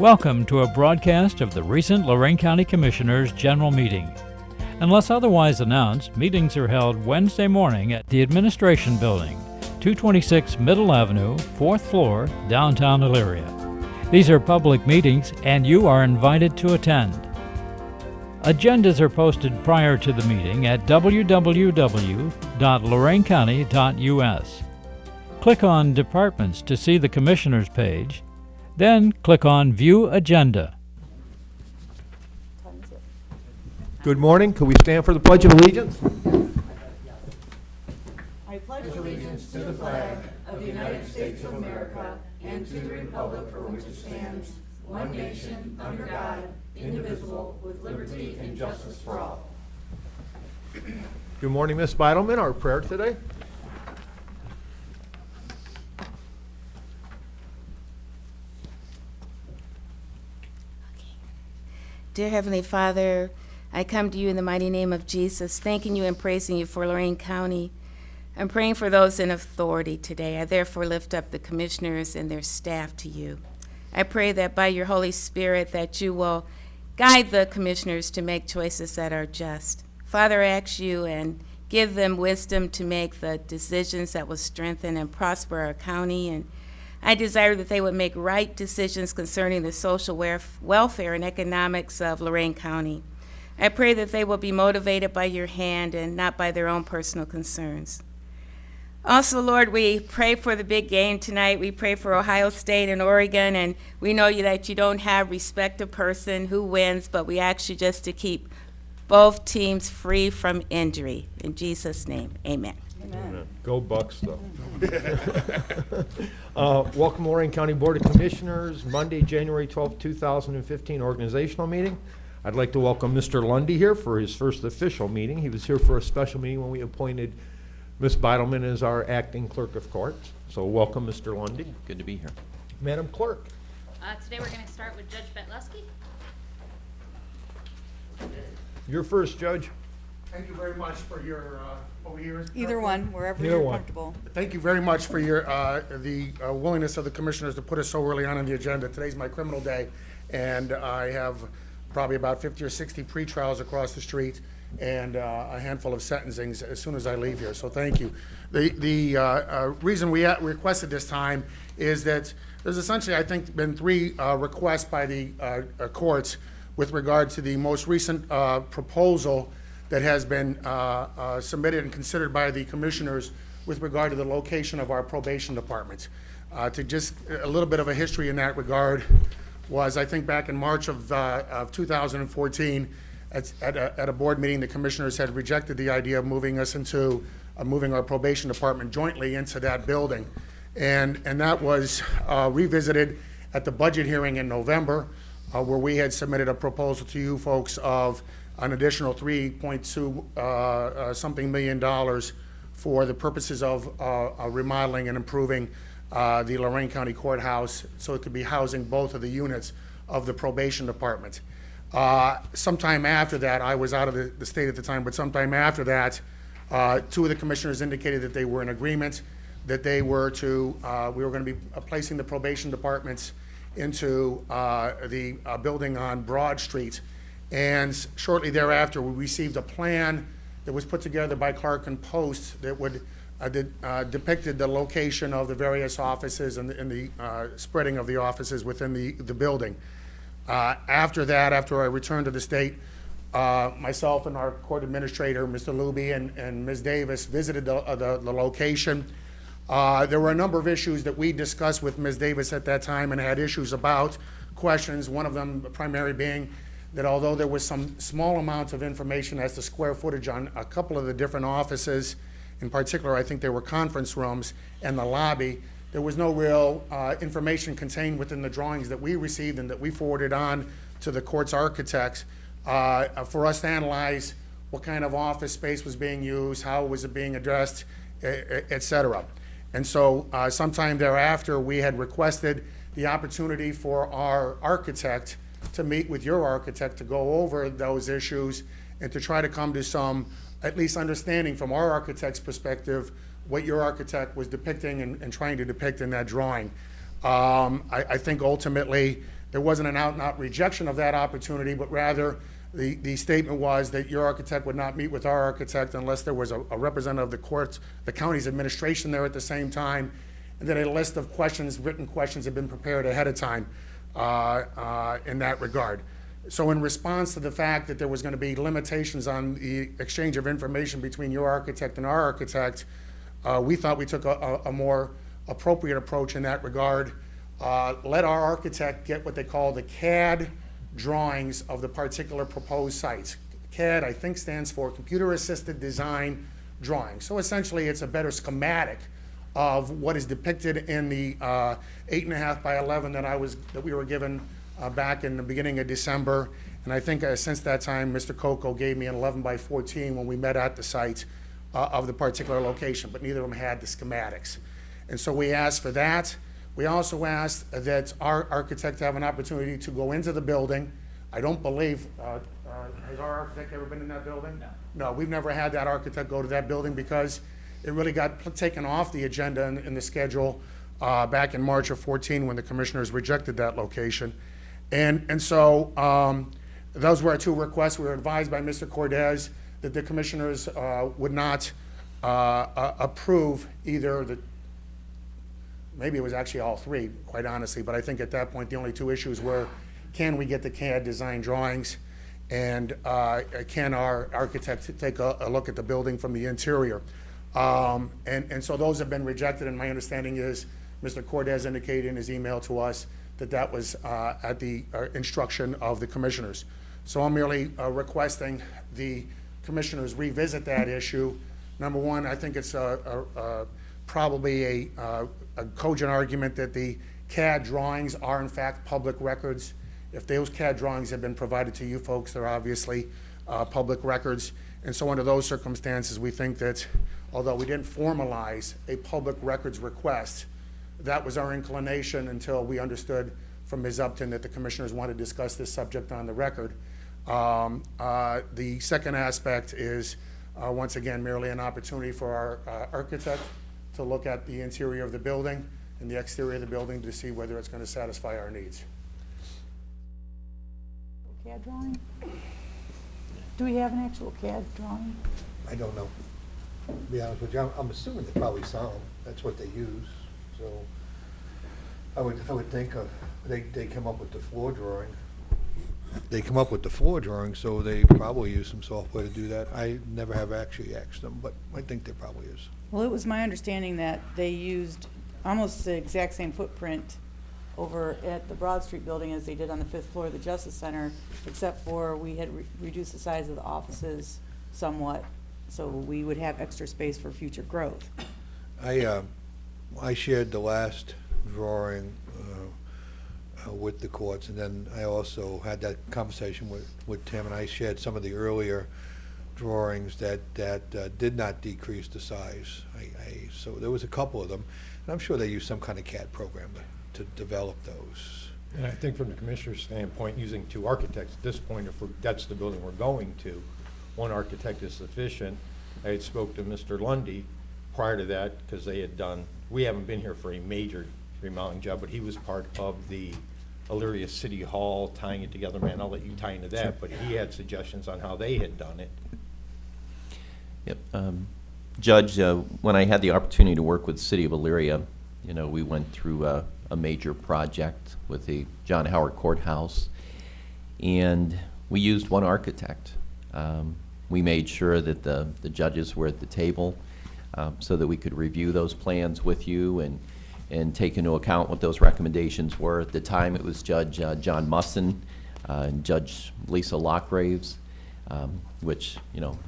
Welcome to a broadcast of the recent Lorain County Commissioners' General Meeting. Unless otherwise announced, meetings are held Wednesday morning at the Administration Building, 226 Middle Avenue, 4th floor, downtown Elyria. These are public meetings and you are invited to attend. Agendas are posted prior to the meeting at www.loraincounty.us. Click on Departments to see the Commissioners page, then click on View Agenda. Good morning. Could we stand for the Pledge of Allegiance? I pledge allegiance to the flag of the United States of America and to the republic for which it stands, one nation, under God, indivisible, with liberty and justice for all. Good morning, Ms. Beidelman. Our prayer today. Dear Heavenly Father, I come to you in the mighty name of Jesus, thanking you and praising you for Lorain County. I'm praying for those in authority today. I therefore lift up the commissioners and their staff to you. I pray that by your Holy Spirit that you will guide the commissioners to make choices that are just. Father, I ask you and give them wisdom to make the decisions that will strengthen and prosper our county, and I desire that they would make right decisions concerning the social welfare and economics of Lorain County. I pray that they will be motivated by your hand and not by their own personal concerns. Also, Lord, we pray for the big game tonight. We pray for Ohio State and Oregon, and we know that you don't have respect of person who wins, but we ask you just to keep both teams free from injury. In Jesus' name, amen. Amen. Go Bucks, though. Welcome, Lorain County Board of Commissioners, Monday, January 12, 2015 organizational meeting. I'd like to welcome Mr. Lundy here for his first official meeting. He was here for a special meeting when we appointed Ms. Beidelman as our acting clerk of court. So welcome, Mr. Lundy. Good to be here. Madam Clerk. Today we're going to start with Judge Betleski. You're first, Judge. Thank you very much for your, over here. Either one, wherever Either you're one. comfortable. Thank you very much for your, the willingness of the commissioners to put us so early on the agenda. Today's my criminal day, and I have probably about 50 or 60 pretrials across the street and a handful of sentencings as soon as I leave here, so thank you. The reason we requested this time is that there's essentially, I think, been three requests by the courts with regard to the most recent proposal that has been submitted and considered by the commissioners with regard to the location of our probation department. To just a little bit of a history in that regard was, I think back in March of 2014, at a board meeting, the commissioners had rejected the idea of moving us into, moving our probation department jointly into that building. And that was revisited at the budget hearing in November, where we had submitted a proposal to you folks of an additional $3.2 something million for the purposes of remodeling and improving the Lorain County Courthouse so it could be housing both of the units of the probation department. Sometime after that, I was out of the state at the time, but sometime after that, two of the commissioners indicated that they were in agreement, that they were to, we were going to be placing the probation departments into the building on Broad Street. And shortly thereafter, we received a plan that was put together by Clark and Post that would depicted the location of the various offices and the spreading of the offices within the building. After that, after I returned to the state, myself and our court administrator, Mr. Luby, and Ms. Davis visited the location. There were a number of issues that we discussed with Ms. Davis at that time and had issues about, questions, one of them the primary being that although there was some small amount of information as to square footage on a couple of the different offices, in particular I think they were conference rooms and the lobby, there was no real information contained within the drawings that we received and that we forwarded on to the court's architects for us to analyze what kind of office space was being used, how was it being addressed, et cetera. And so sometime thereafter, we had requested the opportunity for our architect to meet with your architect to go over those issues and to try to come to some, at least understanding from our architect's perspective, what your architect was depicting and trying to depict in that drawing. I think ultimately there wasn't an out-and-out rejection of that opportunity, but rather the statement was that your architect would not meet with our architect unless there was a representative of the courts, the county's administration there at the same time, and that a list of questions, written questions, had been prepared ahead of time in that regard. So in response to the fact that there was going to be limitations on the exchange of information between your architect and our architect, we thought we took a more appropriate approach in that regard. Let our architect get what they call the CAD drawings of the particular proposed sites. CAD, I think, stands for Computer Assisted Design Drawing. So essentially, it's a better schematic of what is depicted in the 8.5 by 11 that we were given back in the beginning of December. And I think since that time, Mr. Coco gave me an 11 by 14 when we met at the site of the particular location, but neither of them had the schematics. And so we asked for that. We also asked that our architect have an opportunity to go into the building. I don't believe, has our architect ever been in that building? No. No, we've never had that architect go to that building because it really got taken off the agenda in the schedule back in March of 14 when the commissioners rejected that location. And so those were our two requests. We were advised by Mr. Cordes that the commissioners would not approve either maybe it was actually all three, quite honestly, but I think at that point the only two issues were, can we get the CAD design drawings, and can our architect take a look at the building from the interior? And so those have been rejected, and my understanding is Mr. Cordes indicated in his email to us that that was at the instruction of the commissioners. So I'm merely requesting the commissioners revisit that issue. Number one, I think it's probably a cogent argument that the CAD drawings are in fact public records. If those CAD drawings have been provided to you folks, they're obviously public records. And so under those circumstances, we think that although we didn't formalize a public records request, that was our inclination until we understood from Ms. Upton that the commissioners want to discuss this subject on the record. The second aspect is, once again, merely an opportunity for our architect to look at the interior of the building and the exterior of the building to see whether it's going to satisfy our needs. CAD drawing? Do we have an actual CAD drawing? I don't know. To be honest with you, I'm assuming they probably saw them. That's what they use. So I would think they come up with the floor drawing. They come up with the floor drawing, so they probably use some software to do that. I never have actually asked them, but I think there probably is. Well, it was my understanding that they used almost the exact same footprint over at the Broad Street building as they did on the 5th floor of the Justice Center, except for we had reduced the size of the offices somewhat, so we would have extra space for future growth. I shared the last drawing with the courts, and then I also had that conversation with Tim, and I shared some of the earlier drawings that did not decrease the size. So there was a couple of them, and I'm sure they used some kind of CAD program to develop those. And I think from the commissioner's standpoint, using two architects at this point, if that's the building we're going to, one architect is sufficient. I had spoke to Mr. Lundy prior to that because they had done, we haven't been here for a major remodeling job, but he was part of the Elyria City Hall tying it together. Man, I'll let you tie into that, sure. But he had suggestions on how they had done it. Yep. Judge, when I had the opportunity to work with the City of Elyria, we went through a major project with the John Howard Courthouse, and we used one architect. We made sure that the judges were at the table so that we could review those plans with you and take into account what those recommendations were. At the time, it was Judge John Musson and Judge Lisa Lockgraves, which,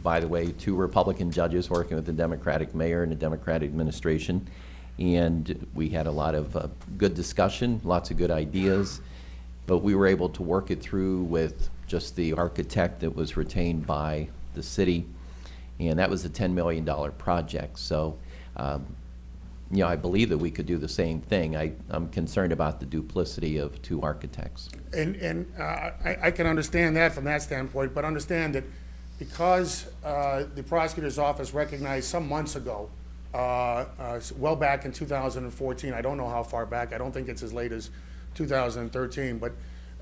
by the way, two Republican judges working with the Democratic mayor and the Democratic administration. And we had a lot of good discussion, lots of good ideas, but we were able to work it through with just the architect that was retained by the city, and that was a $10 million project. So, I believe that we could do the same thing. I'm concerned about the duplicity of two architects. And I can understand that from that standpoint, but understand that because the prosecutor's office recognized some months ago, well back in 2014, I don't know how far back, I don't think it's as late as 2013, but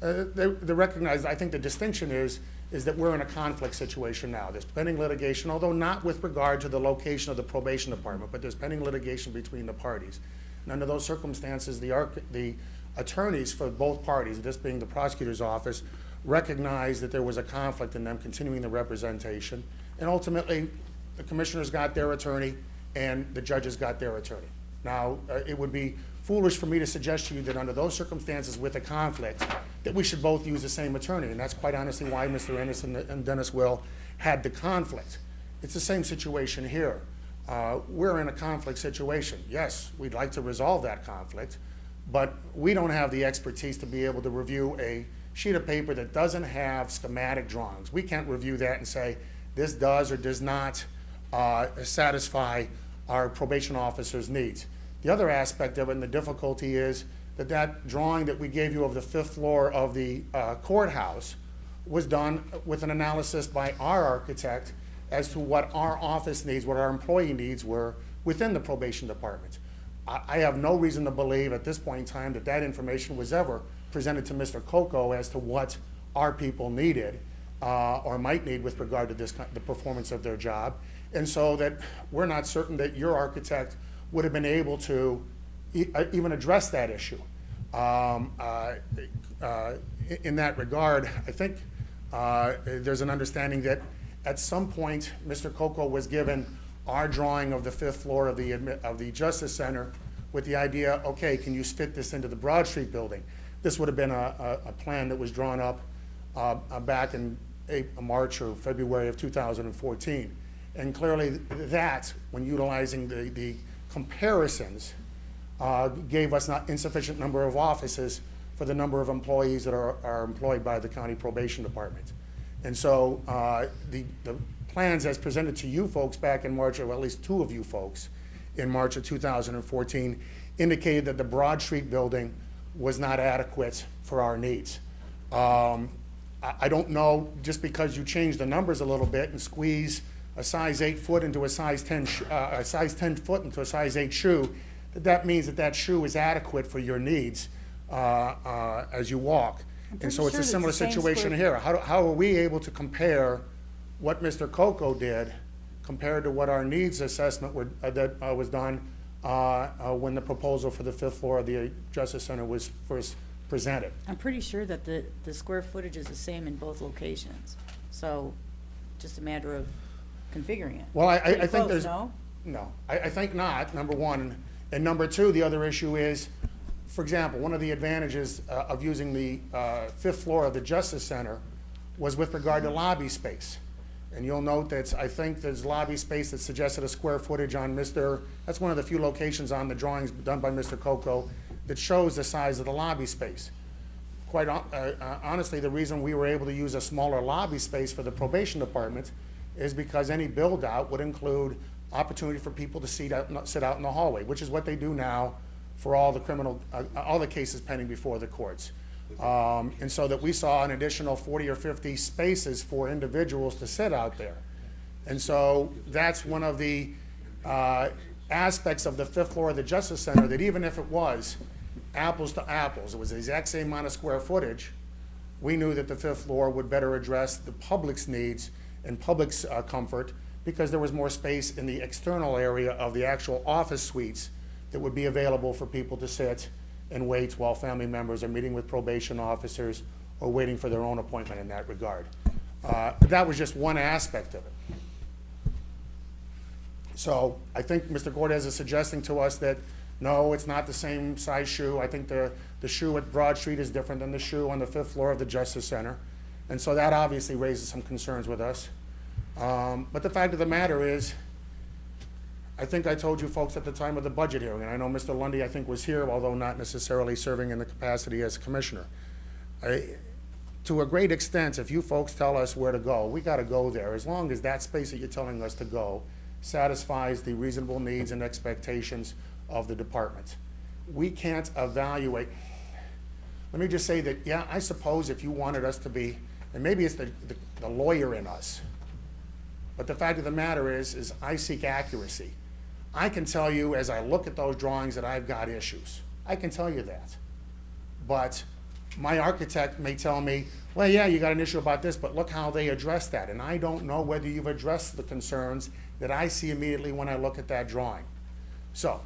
They recognize, I think the distinction is that we're in a conflict situation now. There's pending litigation, although not with regard to the location of the probation department, but there's pending litigation between the parties. And under those circumstances, the attorneys for both parties, this being the prosecutor's office, recognized that there was a conflict in them continuing the representation. And ultimately, the commissioners got their attorney and the judges got their attorney. Now, it would be foolish for me to suggest to you that under those circumstances with a conflict, that we should both use the same attorney. And that's quite honestly why Mr. Ennis and Dennis Will had the conflict. It's the same situation here. We're in a conflict situation. Yes, we'd like to resolve that conflict, but we don't have the expertise to be able to review a sheet of paper that doesn't have schematic drawings. We can't review that and say, this does or does not satisfy our probation officer's needs. The other aspect of it and the difficulty is that drawing that we gave you of the 5th floor of the courthouse was done with an analysis by our architect as to what our office needs, what our employee needs were within the probation department. I have no reason to believe at this point in time that information was ever presented to Mr. Coco as to what our people needed or might need with regard to the performance of their job. And so that we're not certain that your architect would have been able to even address that issue. In that regard, I think there's an understanding that at some point, Mr. Coco was given our drawing of the 5th floor of the Justice Center with the idea, okay, can you fit this into the Broad Street building? This would have been a plan that was drawn up back in March or February of 2014. And clearly that, when utilizing the comparisons, gave us not insufficient number of offices for the number of employees that are employed by the county probation department. And so the plans as presented to you folks back in March, or at least 2 of you folks, in March of 2014, indicated that the Broad Street building was not adequate for our needs. I don't know, just because you change the numbers a little bit and squeeze a size 8 foot into a size 10 foot into a size 8 shoe, that means that shoe is adequate for your needs as you walk. And so it's a similar situation here. How are we able to compare what Mr. Coco did compared to what our needs assessment was done when the proposal for the 5th floor of the Justice Center was first presented? I'm pretty sure that the square footage is the same in both locations. So just a matter of configuring it. Well, I think close, there's... No? I think not, number one. And number two, the other issue is, for example, one of the advantages of using the 5th floor of the Justice Center was with regard to lobby space. And you'll note that I think there's lobby space that suggested a square footage on that's one of the few locations on the drawings done by Mr. Coco that shows the size of the lobby space. Quite honestly, the reason we were able to use a smaller lobby space for the probation department is because any build out would include opportunity for people to sit out in the hallway, which is what they do now for all the cases pending before the courts. And so that we saw an additional 40 or 50 spaces for individuals to sit out there. And so that's one of the aspects of the 5th floor of the Justice Center, that even if it was apples to apples, it was the exact same amount of square footage, we knew that the 5th floor would better address the public's needs and public's comfort, because there was more space in the external area of the actual office suites that would be available for people to sit and wait while family members are meeting with probation officers or waiting for their own appointment in that regard. But that was just one aspect of it. So I think Mr. Cortez is suggesting to us that, no, it's not the same size shoe. I think the shoe at Broad Street is different than the shoe on the 5th floor of the Justice Center. And so that obviously raises some concerns with us. But the fact of the matter is, I think I told you folks at the time of the budget hearing, and I know Mr. Lundy, I think, was here, although not necessarily serving in the capacity as commissioner. To a great extent, if you folks tell us where to go, we got to go there, as long as that space that you're telling us to go satisfies the reasonable needs and expectations of the department. We can't evaluate. Let me just say that, yeah, I suppose if you wanted us to be, and maybe it's the lawyer in us, but the fact of the matter is I seek accuracy. I can tell you as I look at those drawings that I've got issues. I can tell you that. But my architect may tell me, well, yeah, you got an issue about this, but look how they addressed that. And I don't know whether you've addressed the concerns that I see immediately when I look at that drawing. So,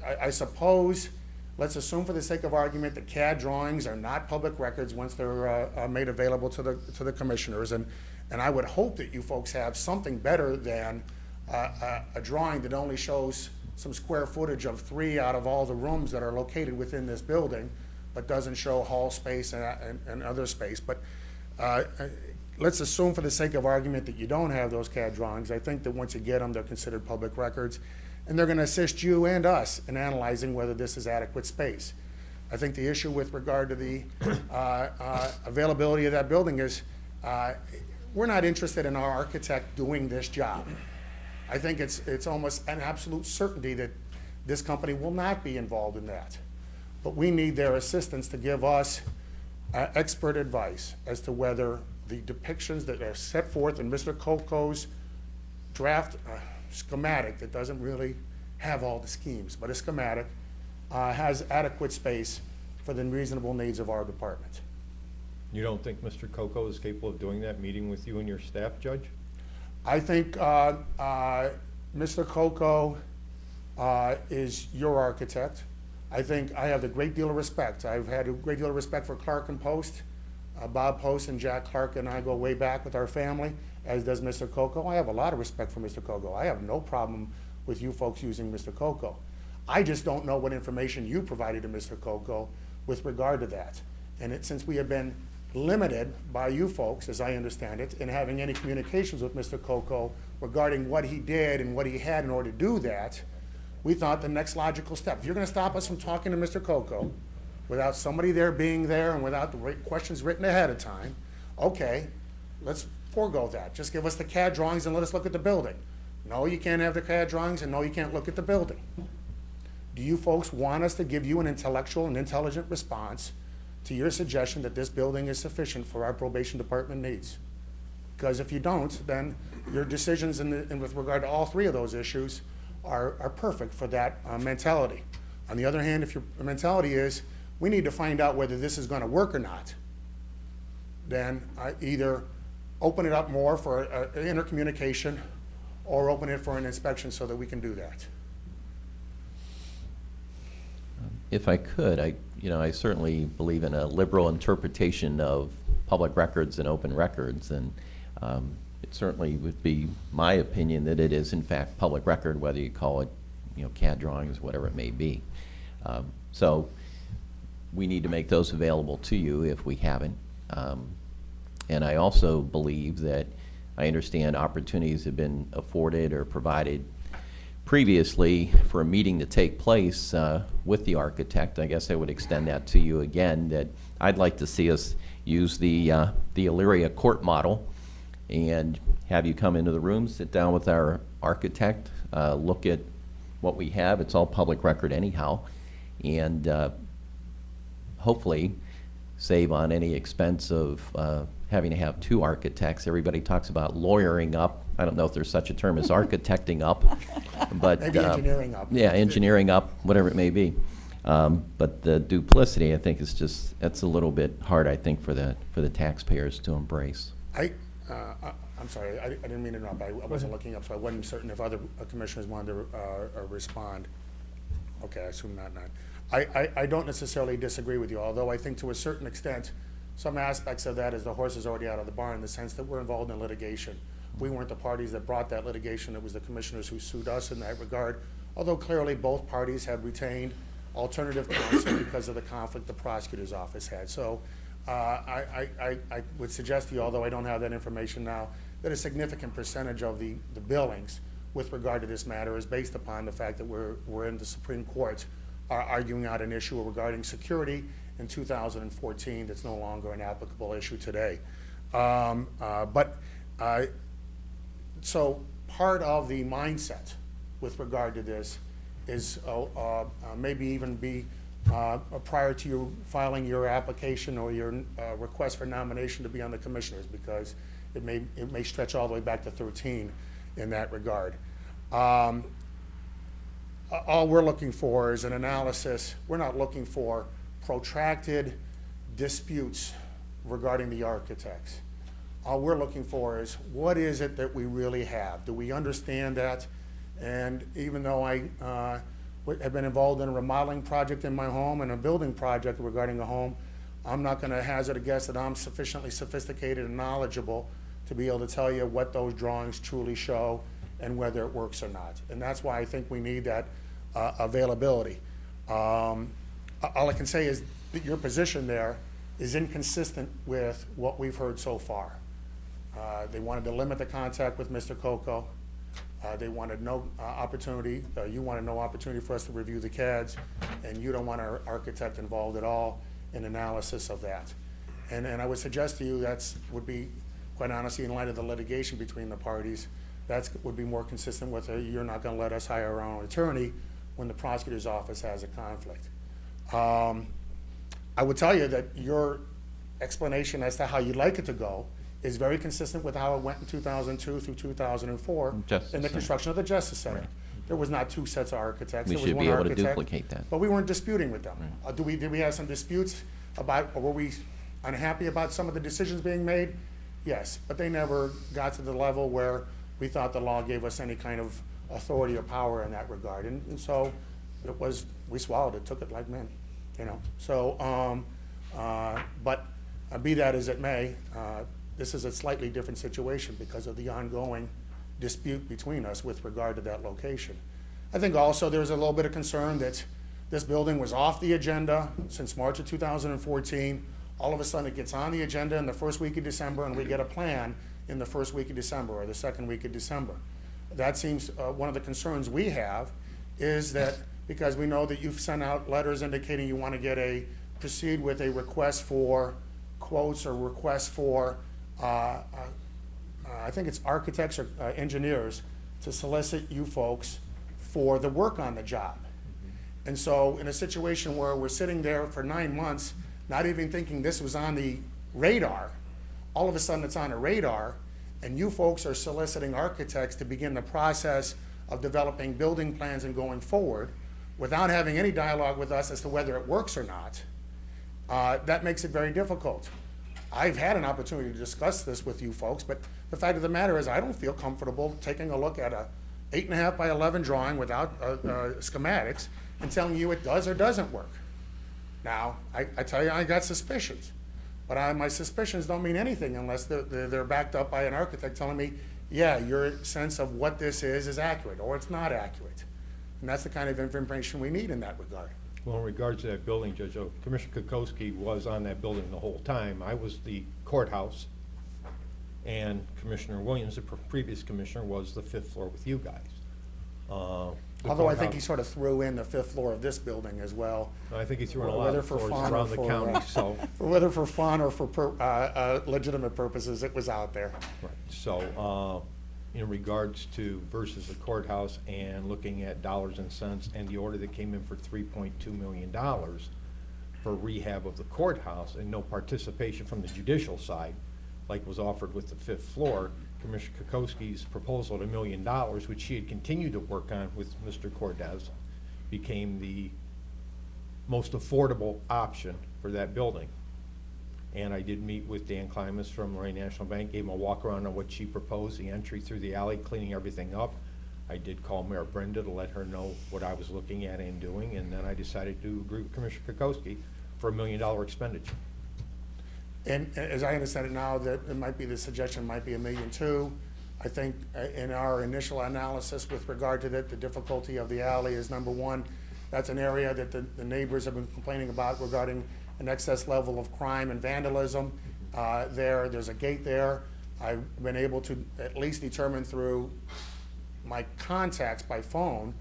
I suppose, let's assume for the sake of argument that CAD drawings are not public records once they're made available to the commissioners. And I would hope that you folks have something better than a drawing that only shows some square footage of 3 out of all the rooms that are located within this building, but doesn't show hall space and other space. But let's assume for the sake of argument that you don't have those CAD drawings. I think that once you get them, they're considered public records, and they're going to assist you and us in analyzing whether this is adequate space. I think the issue with regard to the availability of that building is we're not interested in our architect doing this job. I think it's almost an absolute certainty that this company will not be involved in that. But we need their assistance to give us expert advice as to whether the depictions that are set forth in Mr. Coco's draft schematic that doesn't really have all the schemes, but a schematic, has adequate space for the reasonable needs of our department. You don't think Mr. Coco is capable of doing that, meeting with you and your staff, Judge? I think Mr. Coco is your architect. I think I have a great deal of respect. I've had a great deal of respect for Clark and Post. Bob Post and Jack Clark and I go way back with our family, as does Mr. Coco. I have a lot of respect for Mr. Coco. I have no problem with you folks using Mr. Coco. I just don't know what information you provided to Mr. Coco with regard to that. And since we have been limited by you folks, as I understand it, in having any communications with Mr. Coco regarding what he did and what he had in order to do that, we thought the next logical step, if you're going to stop us from talking to Mr. Coco without somebody there being there and without the questions written ahead of time, okay, let's forego that. Just give us the CAD drawings and let us look at the building. No, you can't have the CAD drawings, and no, you can't look at the building. Do you folks want us to give you an intellectual and intelligent response to your suggestion that this building is sufficient for our probation department needs? Because if you don't, then your decisions with regard to all 3 of those issues are perfect for that mentality. On the other hand, if your mentality is, we need to find out whether this is going to work or not, then either open it up more for intercommunication or open it for an inspection so that we can do that. If I could, I certainly believe in a liberal interpretation of public records and open records, and it certainly would be my opinion that it is in fact public record, whether you call it, CAD drawings, whatever it may be. So we need to make those available to you if we haven't. And I also believe that I understand opportunities have been afforded or provided previously for a meeting to take place with the architect. I guess I would extend that to you again, that I'd like to see us use the Elyria court model and have you come into the room, sit down with our architect, look at what we have. It's all public record anyhow, and hopefully save on any expense of having to have 2 architects. Everybody talks about lawyering up. I don't know if there's such a term as architecting up, but Maybe engineering up. Yeah, engineering up, whatever it may be. But the duplicity, I think, is that's a little bit hard, I think, for the taxpayers to embrace. I'm sorry, I didn't mean to interrupt. I wasn't looking up, so I wasn't certain if other commissioners wanted to respond. Okay, I assume not. I don't necessarily disagree with you, although I think to a certain extent, some aspects of that is the horse is already out of the barn in the sense that we're involved in litigation. We weren't the parties that brought that litigation. It was the commissioners who sued us in that regard, although clearly both parties had retained alternative counsel because of the conflict the prosecutor's office had. So I would suggest to you, although I don't have that information now, that a significant percentage of the billings with regard to this matter is based upon the fact that we're in the Supreme Court arguing out an issue regarding security in 2014 that's no longer an applicable issue today. So part of the mindset with regard to this is maybe even be prior to you filing your application or your request for nomination to be on the commissioners, because it may stretch all the way back to 13 in that regard. All we're looking for is an analysis. We're not looking for protracted disputes regarding the architects. All we're looking for is, what is it that we really have? Do we understand that? And even though I have been involved in a remodeling project in my home and a building project regarding a home, I'm not going to hazard a guess that I'm sufficiently sophisticated and knowledgeable to be able to tell you what those drawings truly show and whether it works or not. And that's why I think we need that availability. All I can say is that your position there is inconsistent with what we've heard so far. They wanted to limit the contact with Mr. Coco. They wanted no opportunity, you wanted no opportunity for us to review the CADs, and you don't want our architect involved at all in analysis of that. And I would suggest to you would be, quite honestly, in light of the litigation between the parties, that would be more consistent with you're not going to let us hire our own attorney when the prosecutor's office has a conflict. I would tell you that your explanation as to how you'd like it to go is very consistent with how it went in 2002 through 2004 in the construction of the Justice Center. Right. There was not two sets of architects. We There was should one be able to architect, duplicate that. but we weren't disputing with them. Did we have some disputes about, or were we unhappy about some of the decisions being made? Yes, but they never got to the level where we thought the law gave us any kind of authority or power in that regard. And so it was, we swallowed it, took it like men, you know. So, but be that as it may, this is a slightly different situation because of the ongoing dispute between us with regard to that location. I think also there's a little bit of concern that this building was off the agenda since March of 2014. All of a sudden it gets on the agenda in the first week of December, and we get a plan in the first week of December or the second week of December. That seems one of the concerns we have is that because we know that you've sent out letters indicating you want to proceed with a request for quotes or request for I think it's architects or engineers to solicit you folks for the work on the job. And so in a situation where we're sitting there for 9 months, not even thinking this was on the radar, all of a sudden it's on a radar, and you folks are soliciting architects to begin the process of developing building plans and going forward without having any dialogue with us as to whether it works or not, that makes it very difficult. I've had an opportunity to discuss this with you folks, but the fact of the matter is I don't feel comfortable taking a look at a 8.5 by 11 drawing without schematics and telling you it does or doesn't work. Now, I tell you, I got suspicions, but my suspicions don't mean anything unless they're backed up by an architect telling me, yeah, your sense of what this is accurate, or it's not accurate. And that's the kind of information we need in that regard. Well, in regards to that building, Judge, Commissioner Kokoski was on that building the whole time. I was the courthouse, and Commissioner Williams, the previous commissioner, was the 5th floor with you guys. Although I think he sort of threw in the 5th floor of this building as well. I think he threw in a lot Whether of for floors fun or around the for, county, so. whether for fun or for legitimate purposes, it was out there. Right. So, in regards to versus the courthouse and looking at dollars and cents and the order that came in for $3.2 million for rehab of the courthouse and no participation from the judicial side, like was offered with the 5th floor, Commissioner Kokoski's proposal at $1 million, which she had continued to work on with Mr. Cordes, became the most affordable option for that building. And I did meet with Dan Klimas from Lorain National Bank, gave him a walk around on what she proposed, the entry through the alley, cleaning everything up. I did call Mayor Brenda to let her know what I was looking at and doing, and then I decided to agree with Commissioner Kokoski for $1 million expenditure. And as I understand it now, that it might be, the suggestion might be $1.2 million. I think in our initial analysis with regard to that, the difficulty of the alley is, number one, that's an area that the neighbors have been complaining about regarding an excess level of crime and vandalism. There's a gate there. I've been able to at least determine through my contacts by phone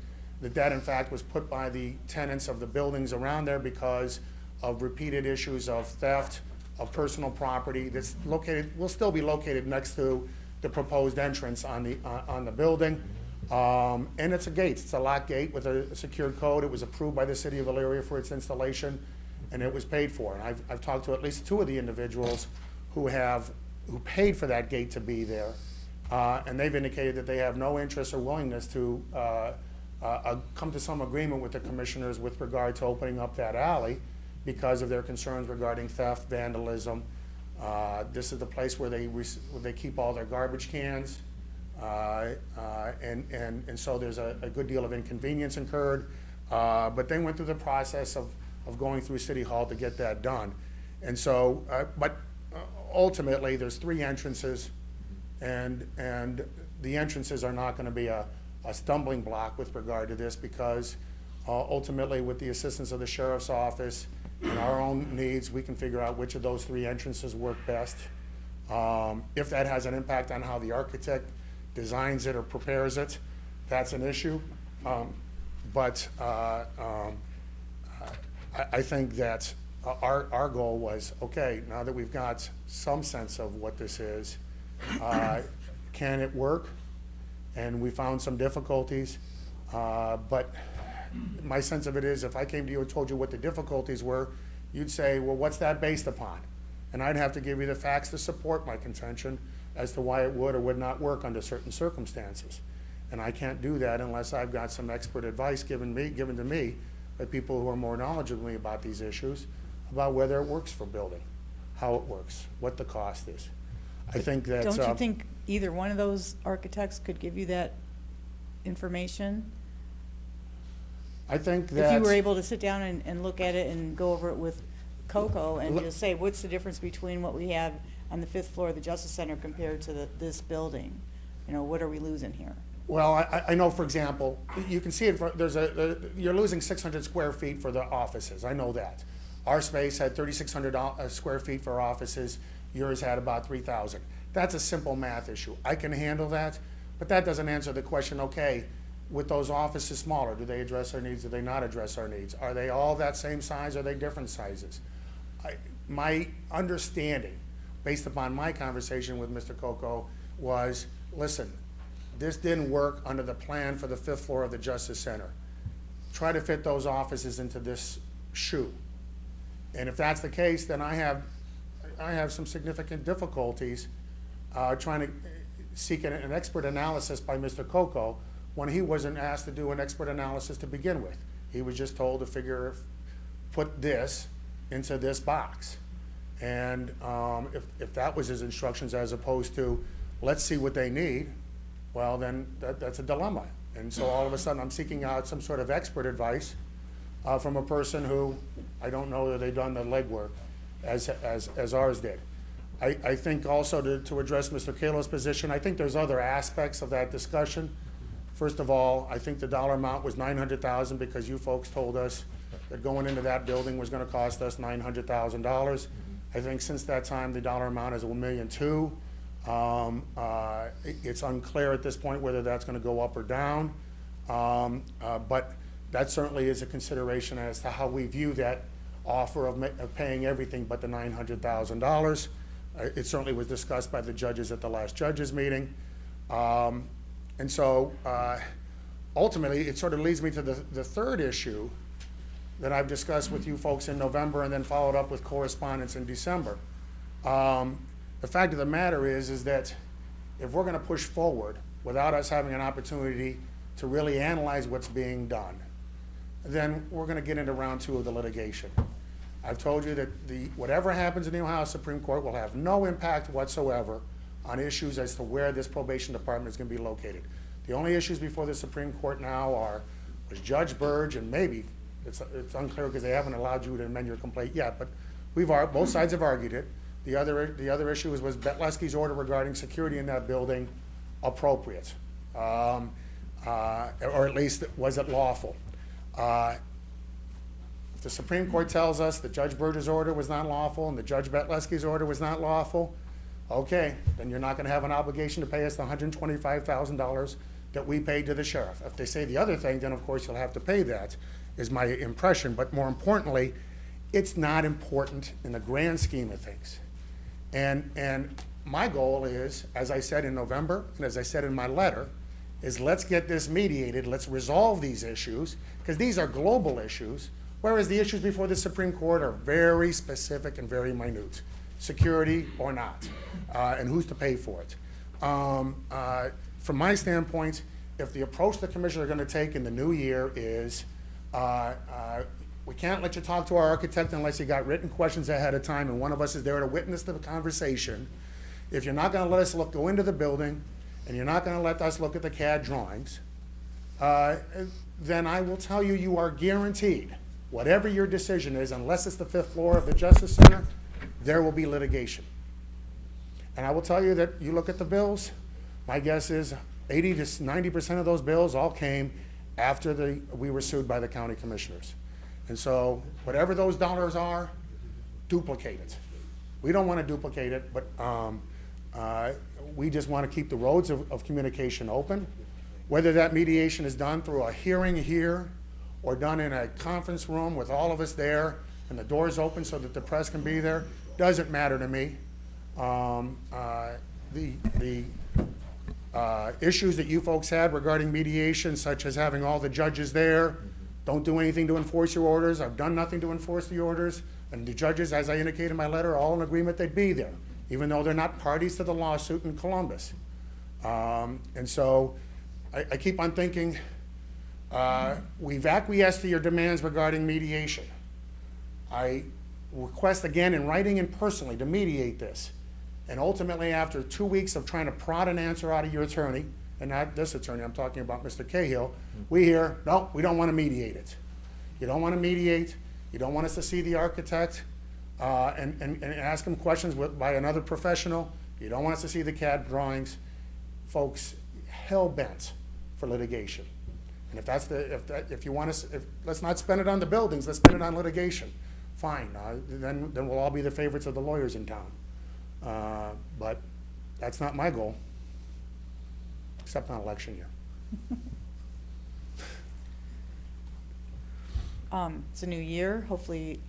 that in fact was put by the tenants of the buildings around there because of repeated issues of theft of personal property that's will still be located next to the proposed entrance on the building. And it's a gate. It's a lock gate with a secured code. It was approved by the city of Elyria for its installation, and it was paid for. And I've talked to at least 2 of the individuals who paid for that gate to be there, and they've indicated that they have no interest or willingness to come to some agreement with the commissioners with regard to opening up that alley, because of their concerns regarding theft, vandalism. This is the place where they keep all their garbage cans. And so there's a good deal of inconvenience incurred. But they went through the process of going through City Hall to get that done. And so, ultimately, there's 3 entrances, and the entrances are not going to be a stumbling block with regard to this, because ultimately, with the assistance of the sheriff's office and our own needs, we can figure out which of those 3 entrances work best. If that has an impact on how the architect designs it or prepares it, that's an issue. But I think that our goal was, okay, now that we've got some sense of what this is, can it work? And we found some difficulties, but my sense of it is, if I came to you and told you what the difficulties were, you'd say, well, what's that based upon? And I'd have to give you the facts to support my contention as to why it would or would not work under certain circumstances. And I can't do that unless I've got some expert advice given to me by people who are more knowledgeable than me about these issues, about whether it works for building, how it works, what the cost is. I think that. Don't you think either one of those architects could give you that information? I think that. If you were able to sit down and look at it and go over it with Coco and just say, what's the difference between what we have on the 5th floor of the Justice Center compared to this building? You know, what are we losing here? Well, I know, for example, you can see it, you're losing 600 square feet for the offices, I know that. Our space had 3,600 square feet for offices, yours had about 3,000. That's a simple math issue. I can handle that, but that doesn't answer the question, okay, with those offices smaller, do they address our needs, do they not address our needs? Are they all that same size, are they different sizes? My understanding, based upon my conversation with Mr. Coco, was, listen, this didn't work under the plan for the 5th floor of the Justice Center. Try to fit those offices into this shoe. And if that's the case, then I have some significant difficulties trying to seek an expert analysis by Mr. Coco when he wasn't asked to do an expert analysis to begin with. He was just told to put this into this box. And if that was his instructions, as opposed to, let's see what they need, well, then that's a dilemma. And so all of a sudden, I'm seeking out some sort of expert advice from a person who I don't know that they've done the legwork as ours did. I think also to address Mr. Kalo's position, I think there's other aspects of that discussion. First of all, I think the dollar amount was $900,000 because you folks told us that going into that building was going to cost us $900,000. I think since that time, the dollar amount is $1.2 million. It's unclear at this point whether that's going to go up or down, but that certainly is a consideration as to how we view that offer of paying everything but the $900,000. It certainly was discussed by the judges at the last judges meeting. And so ultimately, it sort of leads me to the third issue that I've discussed with you folks in November and then followed up with correspondence in December. The fact of the matter is that if we're going to push forward without us having an opportunity to really analyze what's being done, then we're going to get into round 2 of the litigation. I've told you that whatever happens in the Ohio Supreme Court will have no impact whatsoever on issues as to where this probation department is going to be located. The only issues before the Supreme Court now was Judge Burge, and maybe it's unclear because they haven't allowed you to amend your complaint yet, but both sides have argued it. The other issue was Betlesky's order regarding security in that building appropriate, or at least was it lawful? If the Supreme Court tells us that Judge Burge's order was not lawful and the Judge Betlesky's order was not lawful, okay, then you're not going to have an obligation to pay us the $125,000 that we paid to the sheriff. If they say the other thing, then of course you'll have to pay that, is my impression. But more importantly, it's not important in the grand scheme of things. And my goal is, as I said in November, and as I said in my letter, is let's get this mediated, let's resolve these issues, because these are global issues, whereas the issues before the Supreme Court are very specific and very minute. Security or not, and who's to pay for it. From my standpoint, if the approach the commissioners are going to take in the new year is We can't let you talk to our architect unless you got written questions ahead of time, and one of us is there to witness the conversation. If you're not gonna let us go into the building, and you're not gonna let us look at the CAD drawings, then I will tell you, you are guaranteed, whatever your decision is, unless it's the 5th floor of the Justice Center, there will be litigation. And I will tell you that you look at the bills, my guess is 80 to 90% of those bills all came after we were sued by the county commissioners. And so whatever those dollars are, duplicate it. We don't want to duplicate it, but we just want to keep the roads of communication open. Whether that mediation is done through a hearing here or done in a conference room with all of us there and the doors open so that the press can be there, doesn't matter to me. The issues that you folks had regarding mediation, such as having all the judges there, don't do anything to enforce your orders. I've done nothing to enforce the orders. And the judges, as I indicated in my letter, are all in agreement they'd be there, even though they're not parties to the lawsuit in Columbus. And so I keep on thinking, we've acquiesced to your demands regarding mediation. I request again in writing and personally to mediate this. And ultimately, after 2 weeks of trying to prod an answer out of your attorney, and not this attorney, I'm talking about Mr. Cahill, we hear, no, we don't want to mediate it. You don't want to mediate. You don't want us to see the architect and ask him questions by another professional. You don't want us to see the CAD drawings. Folks, hell-bent for litigation. And if you want us, let's not spend it on the buildings, let's spend it on litigation. Fine, then we'll all be the favorites of the lawyers in town. But that's not my goal, except on election year. It's a new year. Hopefully,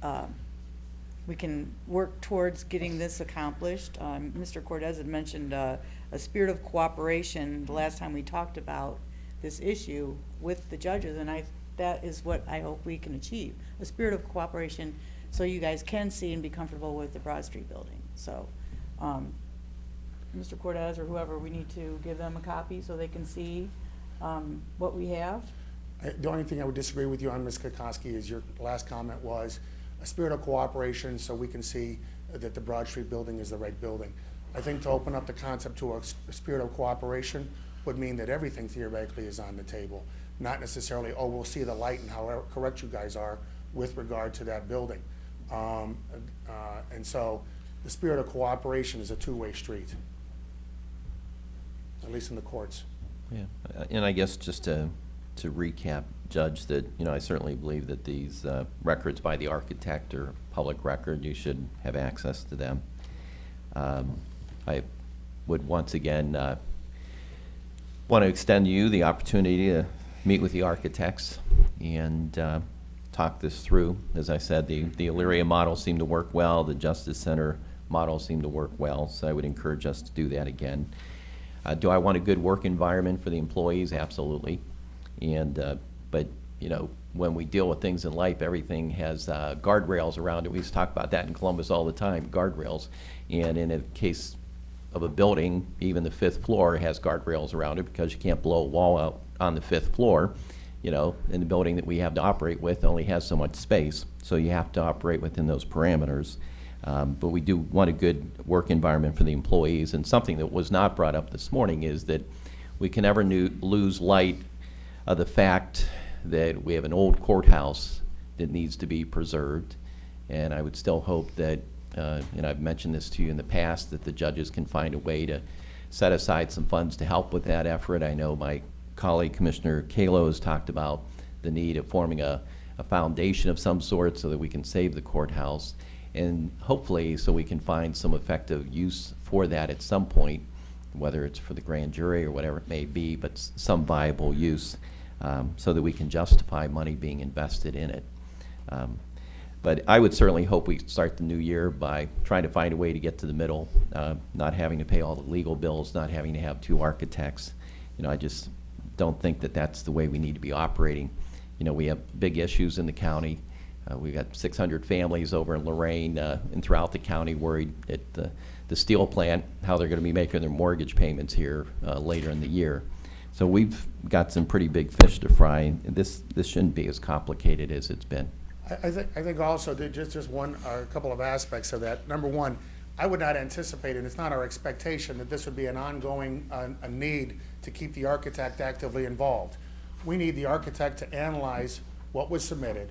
we can work towards getting this accomplished. Mr. Cortez had mentioned a spirit of cooperation the last time we talked about this issue with the judges, and that is what I hope we can achieve, a spirit of cooperation so you guys can see and be comfortable with the Broad Street building. So, Mr. Cortez or whoever, we need to give them a copy so they can see what we have. The only thing I would disagree with you on, Ms. Kokoski, is your last comment was a spirit of cooperation so we can see that the Broad Street building is the right building. I think to open up the concept to a spirit of cooperation would mean that everything theoretically is on the table, not necessarily, oh, we'll see the light and how correct you guys are with regard to that building. And so the spirit of cooperation is a two-way street, at least in the courts. Yeah, and I guess just to recap, Judge, that, I certainly believe that these records by the architect are public record. You should have access to them. I would once again want to extend you the opportunity to meet with the architects and talk this through. As I said, the Elyria model seemed to work well. The Justice Center model seemed to work well, so I would encourage us to do that again. Do I want a good work environment for the employees? Absolutely. And but when we deal with things in life, everything has guardrails around it. We used to talk about that in Columbus all the time, guardrails. And in a case of a building, even the 5th floor has guardrails around it because you can't blow a wall out on the 5th floor. And the building that we have to operate with only has so much space, so you have to operate within those parameters. But we do want a good work environment for the employees. And something that was not brought up this morning is that we can never lose light of the fact that we have an old courthouse that needs to be preserved. And I would still hope that, and I've mentioned this to you in the past, that the judges can find a way to set aside some funds to help with that effort. I know my colleague, Commissioner Kalo, has talked about the need of forming a foundation of some sort so that we can save the courthouse. And hopefully, so we can find some effective use for that at some point, whether it's for the grand jury or whatever it may be, but some viable use so that we can justify money being invested in it. But I would certainly hope we start the new year by trying to find a way to get to the middle, not having to pay all the legal bills, not having to have 2 architects. I just don't think that that's the way we need to be operating. We have big issues in the county. We've got 600 families over in Lorain and throughout the county worried at the steel plant, how they're going to be making their mortgage payments here later in the year. So we've got some pretty big fish to fry. This shouldn't be as complicated as it's been. I think also that just one, a couple of aspects of that. Number one, I would not anticipate, and it's not our expectation, that this would be an ongoing a need to keep the architect actively involved. We need the architect to analyze what was submitted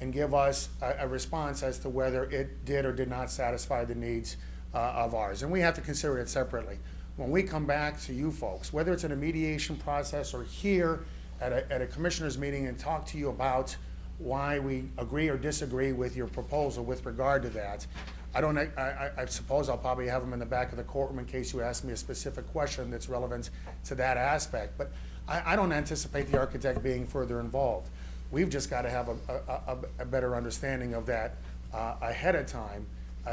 and give us a response as to whether it did or did not satisfy the needs of ours. And we have to consider it separately. When we come back to you folks, whether it's in a mediation process or here at a commissioners meeting and talk to you about why we agree or disagree with your proposal with regard to that, I suppose I'll probably have them in the back of the courtroom in case you ask me a specific question that's relevant to that aspect. But I don't anticipate the architect being further involved. We've just got to have a better understanding of that ahead of time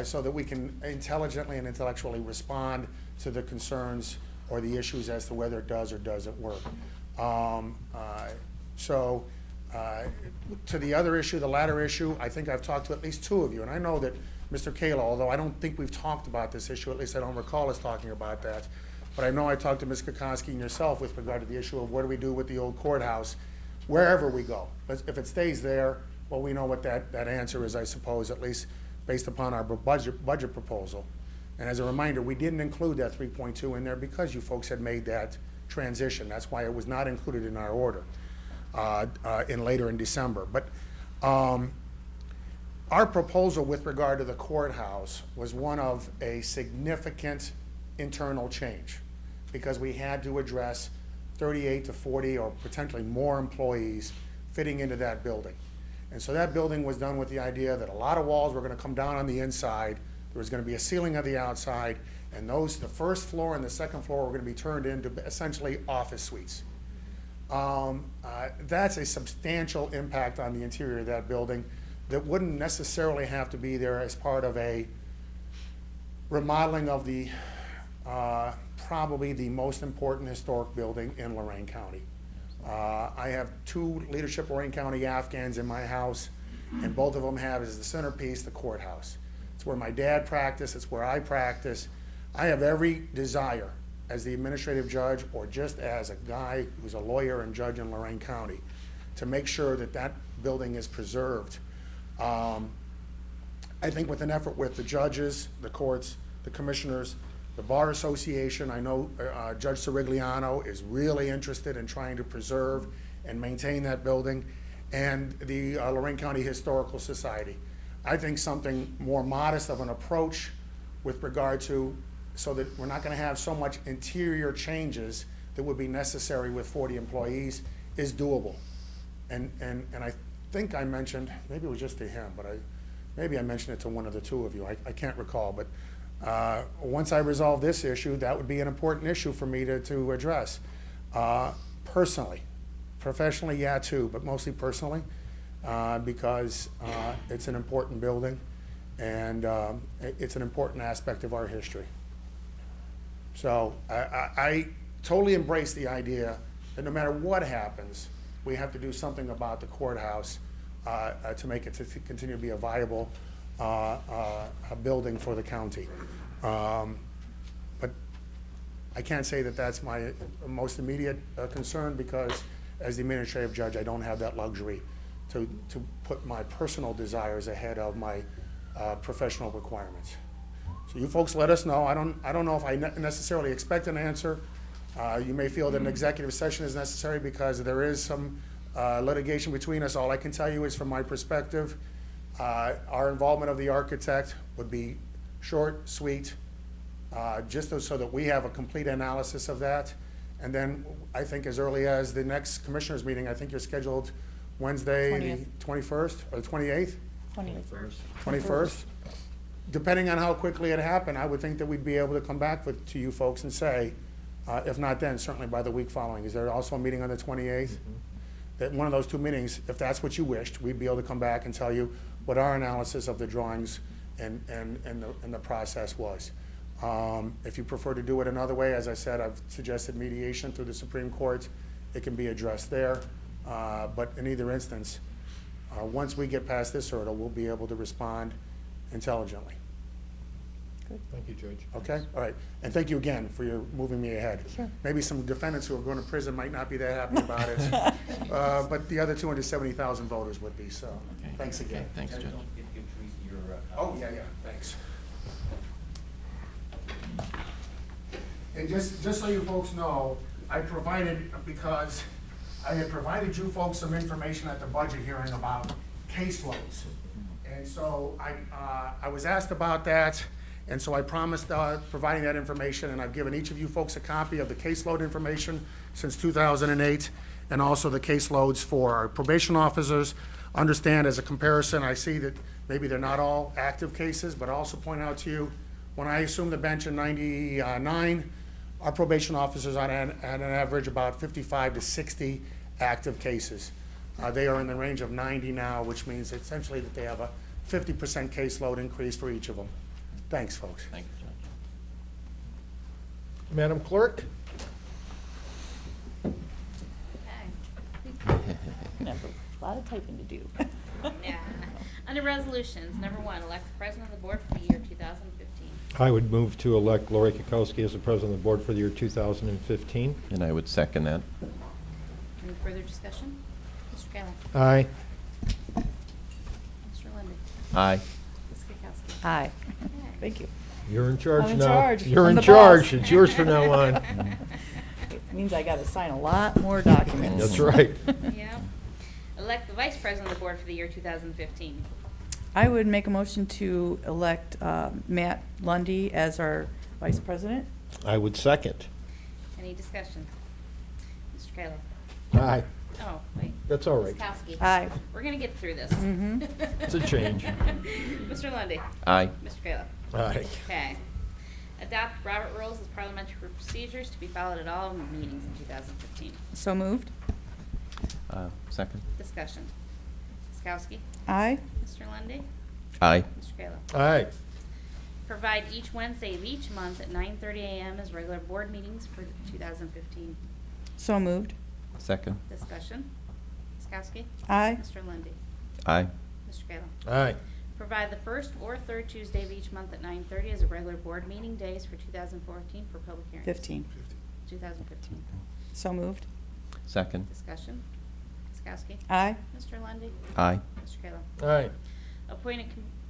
so that we can intelligently and intellectually respond to the concerns or the issues as to whether it does or doesn't work. To the other issue, the latter issue, I think I've talked to at least two of you, and I know that Mr. Kayla, although I don't think we've talked about this issue, at least I don't recall us talking about that, but I know I talked to Ms. Kokonski and yourself with regard to the issue of what do we do with the old courthouse wherever we go. If it stays there, well, we know what that answer is, I suppose, at least based upon our budget proposal. And as a reminder, we didn't include that 3.2 in there because you folks had made that transition. That's why it was not included in our order later in December. But our proposal with regard to the courthouse was one of a significant internal change because we had to address 38 to 40 or potentially more employees fitting into that building. And so that building was done with the idea that a lot of walls were going to come down on the inside, there was going to be a ceiling on the outside, and the first floor and the second floor were going to be turned into essentially office suites. That's a substantial impact on the interior of that building that wouldn't necessarily have to be there as part of a remodeling of the probably the most important historic building in Lorain County. I have two leadership Lorain County Afghans in my house, and both of them have as the centerpiece the courthouse. It's where my dad practiced, it's where I practice. I have every desire as the administrative judge or just as a guy who's a lawyer and judge in Lorain County to make sure that that building is preserved. I think with an effort with the judges, the courts, the commissioners, the Bar Association, I know Judge Sirigliano is really interested in trying to preserve and maintain that building, and the Lorain County Historical Society. I think something more modest of an approach with regard to, so that we're not going to have so much interior changes that would be necessary with 40 employees is doable. And I think I mentioned, maybe it was just to him, but maybe I mentioned it to one of the two of you, I can't recall, but once I resolve this issue, that would be an important issue for me to address. Personally, professionally, yeah, too, but mostly personally, because it's an important building and it's an important aspect of our history. So I totally embrace the idea that no matter what happens, we have to do something about the courthouse to make it to continue to be a viable a building for the county. But I can't say that that's my most immediate concern because as the administrative judge, I don't have that luxury to put my personal desires ahead of my professional requirements. So you folks let us know. I don't know if I necessarily expect an answer. You may feel that an executive session is necessary because there is some litigation between us. All I can tell you is from my perspective, our involvement of the architect would be short, sweet, just so that we have a complete analysis of that. And then I think as early as the next commissioners meeting, I think you're scheduled Wednesday, the 21st or the 28th? 21st. Depending on how quickly it happened, I would think that we'd be able to come back to you folks and say, if not then, certainly by the week following. Is there also a meeting on the 28th? Mm-hmm. That one of those two meetings, if that's what you wished, we'd be able to come back and tell you what our analysis of the drawings and the process was. If you prefer to do it another way, as I said, I've suggested mediation through the Supreme Court. It can be addressed there. But in either instance, once we get past this hurdle, we'll be able to respond intelligently. Thank you, Judge. Okay, all right. And thank you again for your moving me ahead. Sure. Maybe some defendants who are going to prison might not be that happy about it, but the other 270,000 voters would be, so thanks again. Okay, thanks, Judge. Oh, yeah, thanks. And just so you folks know, because I had provided you folks some information at the budget hearing about caseloads. And so I was asked about that, and so I promised providing that information, and I've given each of you folks a copy of the caseload information since 2008, and also the caseloads for our probation officers. Understand, as a comparison, I see that maybe they're not all active cases, but I also point out to you, when I assumed the bench in '99, our probation officers on an average about 55 to 60 active cases. They are in the range of 90 now, which means essentially that they have a 50% caseload increase for each of them. Thanks, folks. Thank you, Judge. Madam Clerk? Okay. Never. A lot of typing to do. Yeah. Under resolutions, number 1, elect the president of the board for the year 2015. I would move to elect Lori Kukowski as the president of the board for the year 2015. And I would second that. Any further discussion? Mr. Kayla? Aye. Mr. Lundy. Aye. Ms. Kukowski? Aye. Okay. Thank you. You're in charge now. I'm in charge. You're I'm in the charge. boss. It's yours from now on. It means I gotta sign a lot more documents. That's right. Yeah. Elect the vice president of the board for the year 2015. I would make a motion to elect Matt Lundy as our vice president. I would second. Any discussion? Mr. Kayla? Aye. Oh, wait. That's all right. Ms. Kowski? Aye. We're gonna get through this. Mhm. It's a change. Mr. Lundy. Aye. Mr. Kayla? Aye. Okay. Adopt Robert Rules as parliamentary procedures to be followed at all meetings in 2015. So moved. Second. Discussion. Ms. Kowski? Aye. Mr. Lundy. Aye. Mr. Kayla? Aye. Provide each Wednesday of each month at 9:30 a.m. as regular board meetings for 2015. So moved. Second. Discussion. Ms. Kowski? Aye. Mr. Lundy. Aye. Mr. Kayla? Aye. Provide the first or third Tuesday of each month at 9:30 as a regular board meeting days for 2014 for public hearings. 15. 2015. So moved. Second. Discussion. Ms. Kowski? Aye. Mr. Lundy. Aye. Mr. Kayla? Aye.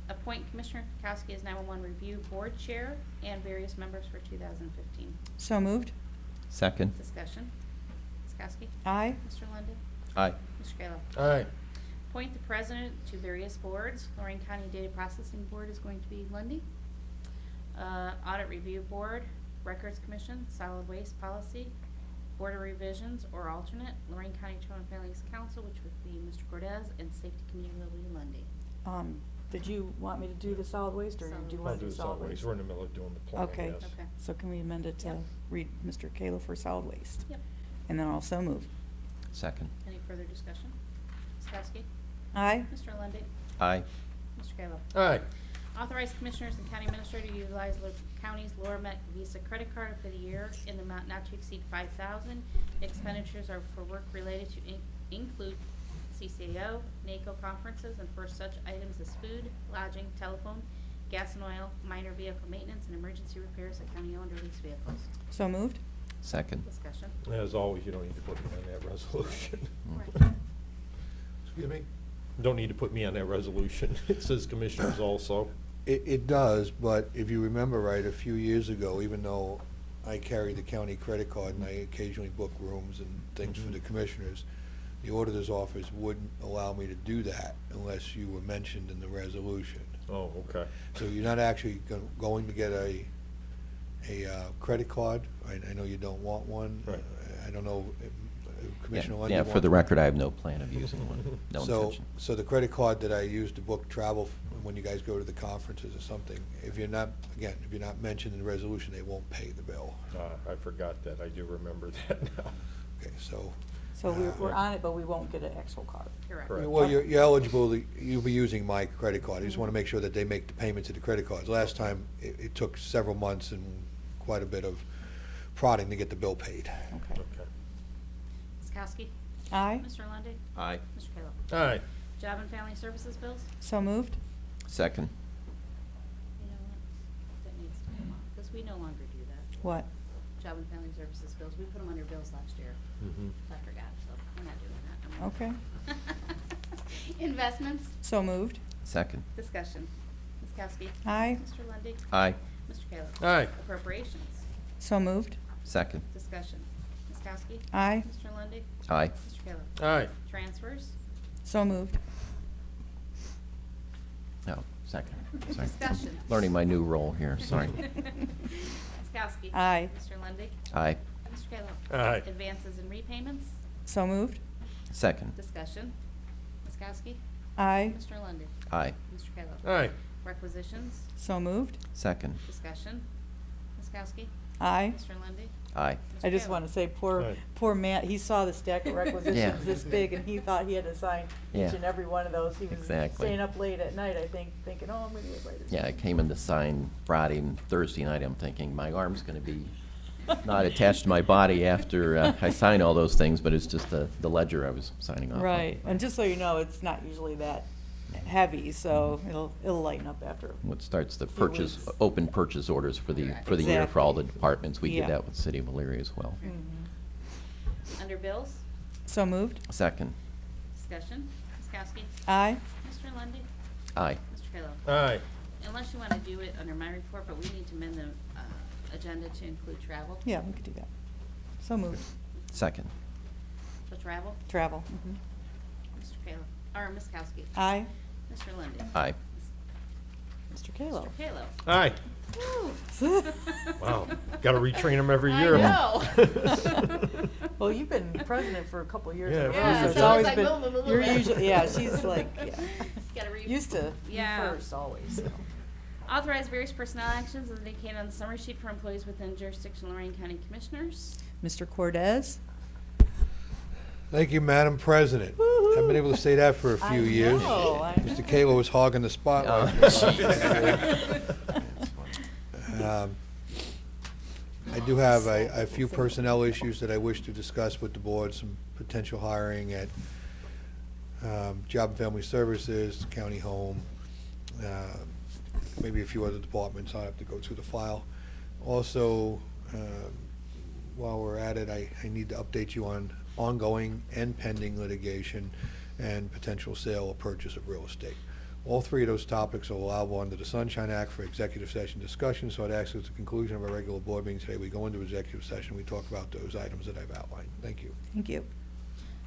Appoint Commissioner Kukowski as 911 Review Board Chair and various members for 2015. So moved. Second. Discussion. Ms. Kowski? Aye. Mr. Lundy. Aye. Mr. Kayla? Aye. Appoint the president to various boards. Lorain County Data Processing Board is going to be Lundy. Audit Review Board, Records Commission, Solid Waste Policy, Board of Revisions or alternate, Lorain County Children and Families Council, which would be Mr. Cortez, and Safety Committee will be Lundy. Did you want me to do the solid waste, or do you I'll want to do do solid waste? We're in the middle of doing the plan, Okay. yes. Okay. So can we amend it to Yep. read Mr. Kayla for solid waste? Yep. And then also move. Second. Any further discussion? Ms. Kowski? Aye. Mr. Lundy. Aye. Mr. Kayla? Aye. Authorize commissioners and county administrator to utilize the county's Lorain Visa credit card for the year in the amount not to exceed $5,000. Expenditures are for work related to include CCAO, NACO conferences, and for such items as food, lodging, telephone, gas and oil, minor vehicle maintenance, and emergency repairs of county-owned or leased vehicles. So moved. Second. Discussion. As always, you don't need to put me on that resolution. Right. Excuse me? Don't need to put me on that resolution. It says commissioners also. It does, but if you remember right, a few years ago, even though I carry the county credit card and I occasionally book rooms and things for the commissioners, the auditor's office wouldn't allow me to do that unless you were mentioned in the resolution. Oh, okay. So you're not actually going to get a credit card. I know you don't want one. Right. I don't know, Commissioner Lundy. Yeah, for the record, I have no plan of using one. No So, intention. so the credit card that I use to book travel when you guys go to the conferences or something, if you're not, again, if you're not mentioned in the resolution, they won't pay the bill. I forgot that. I do remember that now. Okay, so, So we're on it, but we won't get an actual card. Correct. Correct. well, you're eligible, you'll be using my credit card. I just want to make sure that they make the payments to the credit cards. Last time, it took several months and quite a bit of prodding to get the bill paid. Okay. Okay. Ms. Kowski? Aye. Mr. Lundy. Aye. Mr. Kayla? Aye. Job and Family Services bills? So moved. Second. You know what? That needs we no longer do that. What? Job and Family Services bills, we put them under bills last year. I forgot, so we're not doing that no more. Okay. Investments, So moved. Second. discussion. Ms. Kowski. Aye. Mr. Lundy, Aye. Mr. Kayla. Aye. Appropriations, So moved. Second. discussion. Ms. Kowski. Aye. Mr. Lundy, Aye. Mr. Kayla. Aye. Transfers, So moved. No, second. Sorry. discussion. Learning my new role here, sorry. Ms. Kowski. Aye. Mr. Lundy, Aye. Mr. Kayla. Aye. Advances and repayments, So moved. Second. discussion. Ms. Kowski. Aye. Mr. Lundy, Aye. Mr. Kayla. Aye. Requisitions, So moved. Second. discussion. Ms. Kowski. Aye. Mr. Lundy, Aye. Mr. I just Kayla. want to say, Aye. poor Matt, he saw the stack of Yeah. requisitions this big, and he thought he had to sign Yeah. each and every one of those. He was Exactly. staying up late at night, I think, thinking, oh, I'm gonna get later. Yeah, I came in to sign Friday and Thursday night. I'm thinking my arm's going to be not attached to my body after I sign all those things, but it's just the ledger I was signing off on. Right, and just so you know, it's not usually that heavy, so it'll lighten up after. What starts the Few purchase, weeks. open purchase orders for the year for all the Exactly. departments. We Yeah. did that with City of Elyria as well. Under bills, So moved. Second. discussion. Ms. Kowski. Aye. Mr. Lundy, Aye. Mr. Kayla. Aye. Unless you want to do it under my report, but we need to amend the agenda to include travel. Yeah, we could do that. So moved. Second. So travel, Travel. Mr. Kayla, or Ms. Kowski. Aye. Mr. Lundy. Aye. Mr. Kalo. Mr. Kayla. Aye. Woo. Wow. Got to retrain them every I year. know. Well, you've been president for a couple of years. Yeah, now, Yeah, so it's so always it's like, been, blah, blah, blah, you're blah. usually, yeah, she's like, yeah, Gotta read. used to be Yeah. first always, so. Authorize various personnel actions as indicated on the summary sheet for employees within jurisdiction of Lorain County Commissioners. Mr. Cordez? Thank you, Madam President. Haven't been able to say that for a few years. I know. Mr. Kalo was hogging the spotlight. I do have a few personnel issues that I wish to discuss with the board, some potential hiring at Job and Family Services, County Home, maybe a few other departments. I'll have to go through the file. Also, while we're at it, I need to update you on ongoing and pending litigation and potential sale or purchase of real estate. All three of those topics are allowable under the Sunshine Act for executive session discussion, so I'd ask at the conclusion of our regular board meeting today, we go into executive session, we talk about those items that I've outlined. Thank you. Thank you.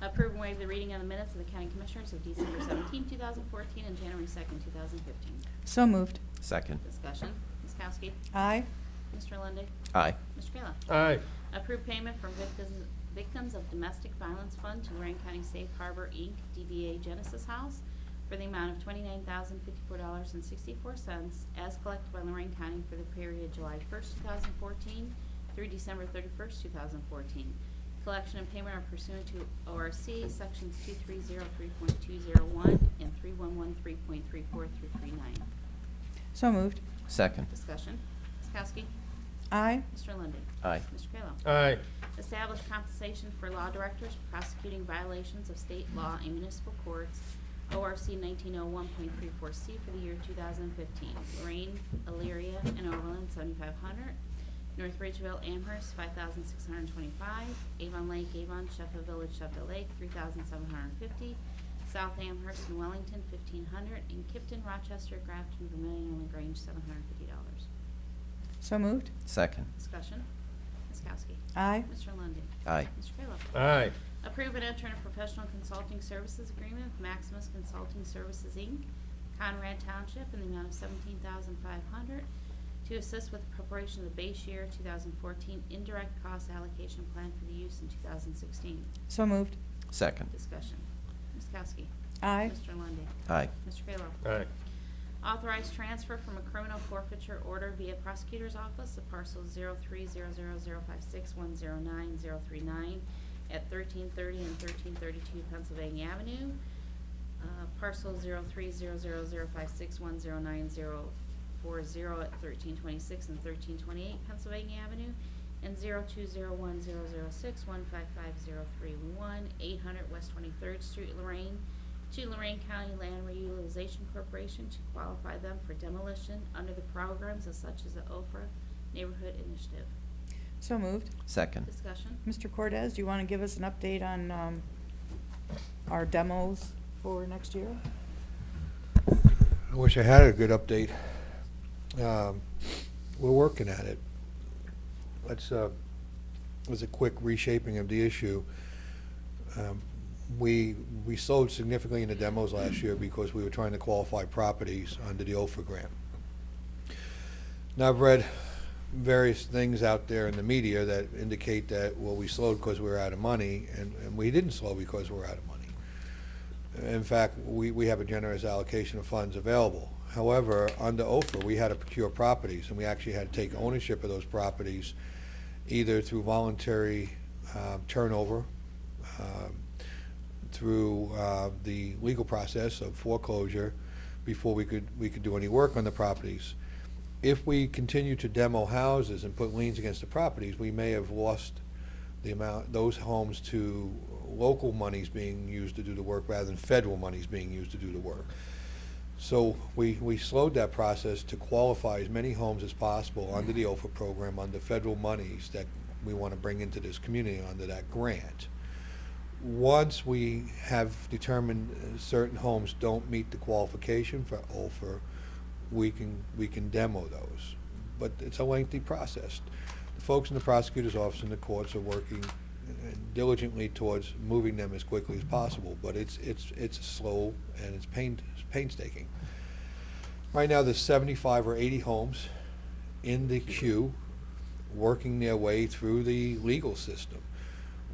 Approve and waive the reading of the minutes of the County Commissioners of December 17, 2014 and January 2nd, 2015. So moved. Second. Discussion. Ms. Kowski. Aye. Mr. Lundy, Aye. Mr. Kayla. Aye. Approve payment from Victims of Domestic Violence Fund to Lorain County Safe Harbor, Inc., DBA Genesis House, for the amount of $29,054.64 as collected by Lorain County for the period July 1st, 2014 through December 31st, 2014. Collection and payment are pursuant to ORC Sections 2303.201 and 3113.34 through 39. So moved. Second. Discussion. Ms. Kowski. Aye. Mr. Lundy, Aye. Mr. Kayla. Aye. Establish compensation for law directors prosecuting violations of state law in municipal courts, ORC 1901.34C for the year 2015. Lorain, Elyria, and Overland, 7,500. North Ridgeville, Amherst, 5,625. Avon Lake, Avon, Sheffield Village, Sheffield Lake, 3,750. South Amherst and Wellington, 1,500. And Kipton, Rochester, Grafton, Vermillion, and LaGrange, $750. So moved. Second. Discussion. Ms. Kowski. Aye. Mr. Lundy, Aye. Mr. Kayla. Aye. Approve and enter in a professional consulting services agreement with Maximus Consulting Services, Inc., Conrad Township, in the amount of $17,500 to assist with the preparation of the base year 2014 indirect cost allocation plan for the use in 2016. So moved. Second. Discussion. Ms. Kowski. Aye. Mr. Lundy, Aye. Mr. Kayla. Aye. Authorized transfer from a criminal forfeiture order via prosecutor's office of parcel 030005610939 at 1330 and 1332 Pennsylvania Avenue. Parcel 030005610940 at 1326 and 1328 Pennsylvania Avenue. And 020100615503 800 West 23rd Street, Lorain, to Lorain County Land Reutilization Corporation to qualify them for demolition under the programs as such as the OFRA Neighborhood Initiative. So moved. Second. Discussion. Mr. Cortez, do you want to give us an update on our demos for next year? I wish I had a good update. We're working at it. Let's, as a quick reshaping of the issue, we slowed significantly in the demos last year because we were trying to qualify properties under the OFA grant. Now, I've read various things out there in the media that indicate that, well, we slowed because we were out of money, and we didn't slow because we were out of money. In fact, we have a generous allocation of funds available. However, under OFA, we had to procure properties, and we actually had to take ownership of those properties either through voluntary turnover, through the legal process of foreclosure before we could do any work on the properties. If we continue to demo houses and put liens against the properties, we may have lost those homes to local monies being used to do the work rather than federal monies being used to do the work. So we slowed that process to qualify as many homes as possible under the OFA program, under federal monies that we want to bring into this community under that grant. Once we have determined certain homes don't meet the qualification for OFA, we can demo those. But it's a lengthy process. The folks in the prosecutor's office and the courts are working diligently towards moving them as quickly as possible, but it's slow and it's painstaking. Right now there's 75 or 80 homes in the queue working their way through the legal system.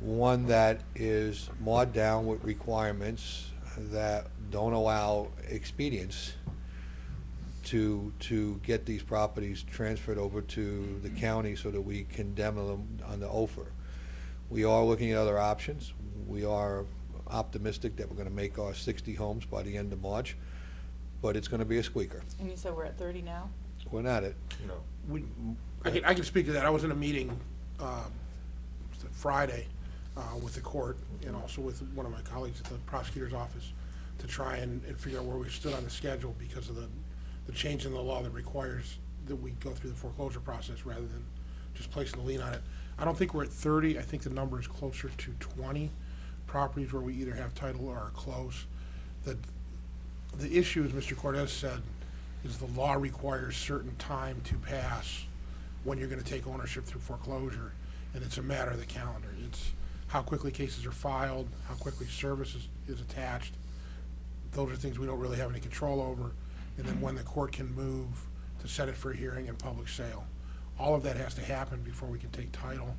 One that is mowed down with requirements that don't allow expedience to get these properties transferred over to the county so that we can demo them on the OFA. We are looking at other options. We are optimistic that we're going to make our 60 homes by the end of March, but it's going to be a squeaker. And you said we're at 30 now? We're not at. We, I can speak to that. I was in a meeting Friday with the court and also with one of my colleagues at the prosecutor's office to try and figure out where we stood on the schedule because of the change in the law that requires that we go through the foreclosure process rather than just placing a lien on it. I don't think we're at 30. I think the number is closer to 20 properties where we either have title or are close. The issue, as Mr. Cortez said, is the law requires certain time to pass when you're going to take ownership through foreclosure, and it's a matter of the calendar. It's how quickly cases are filed, how quickly service is attached. Those are things we don't really have any control over. And then when the court can move to set it for a hearing and public sale. All of that has to happen before we can take title.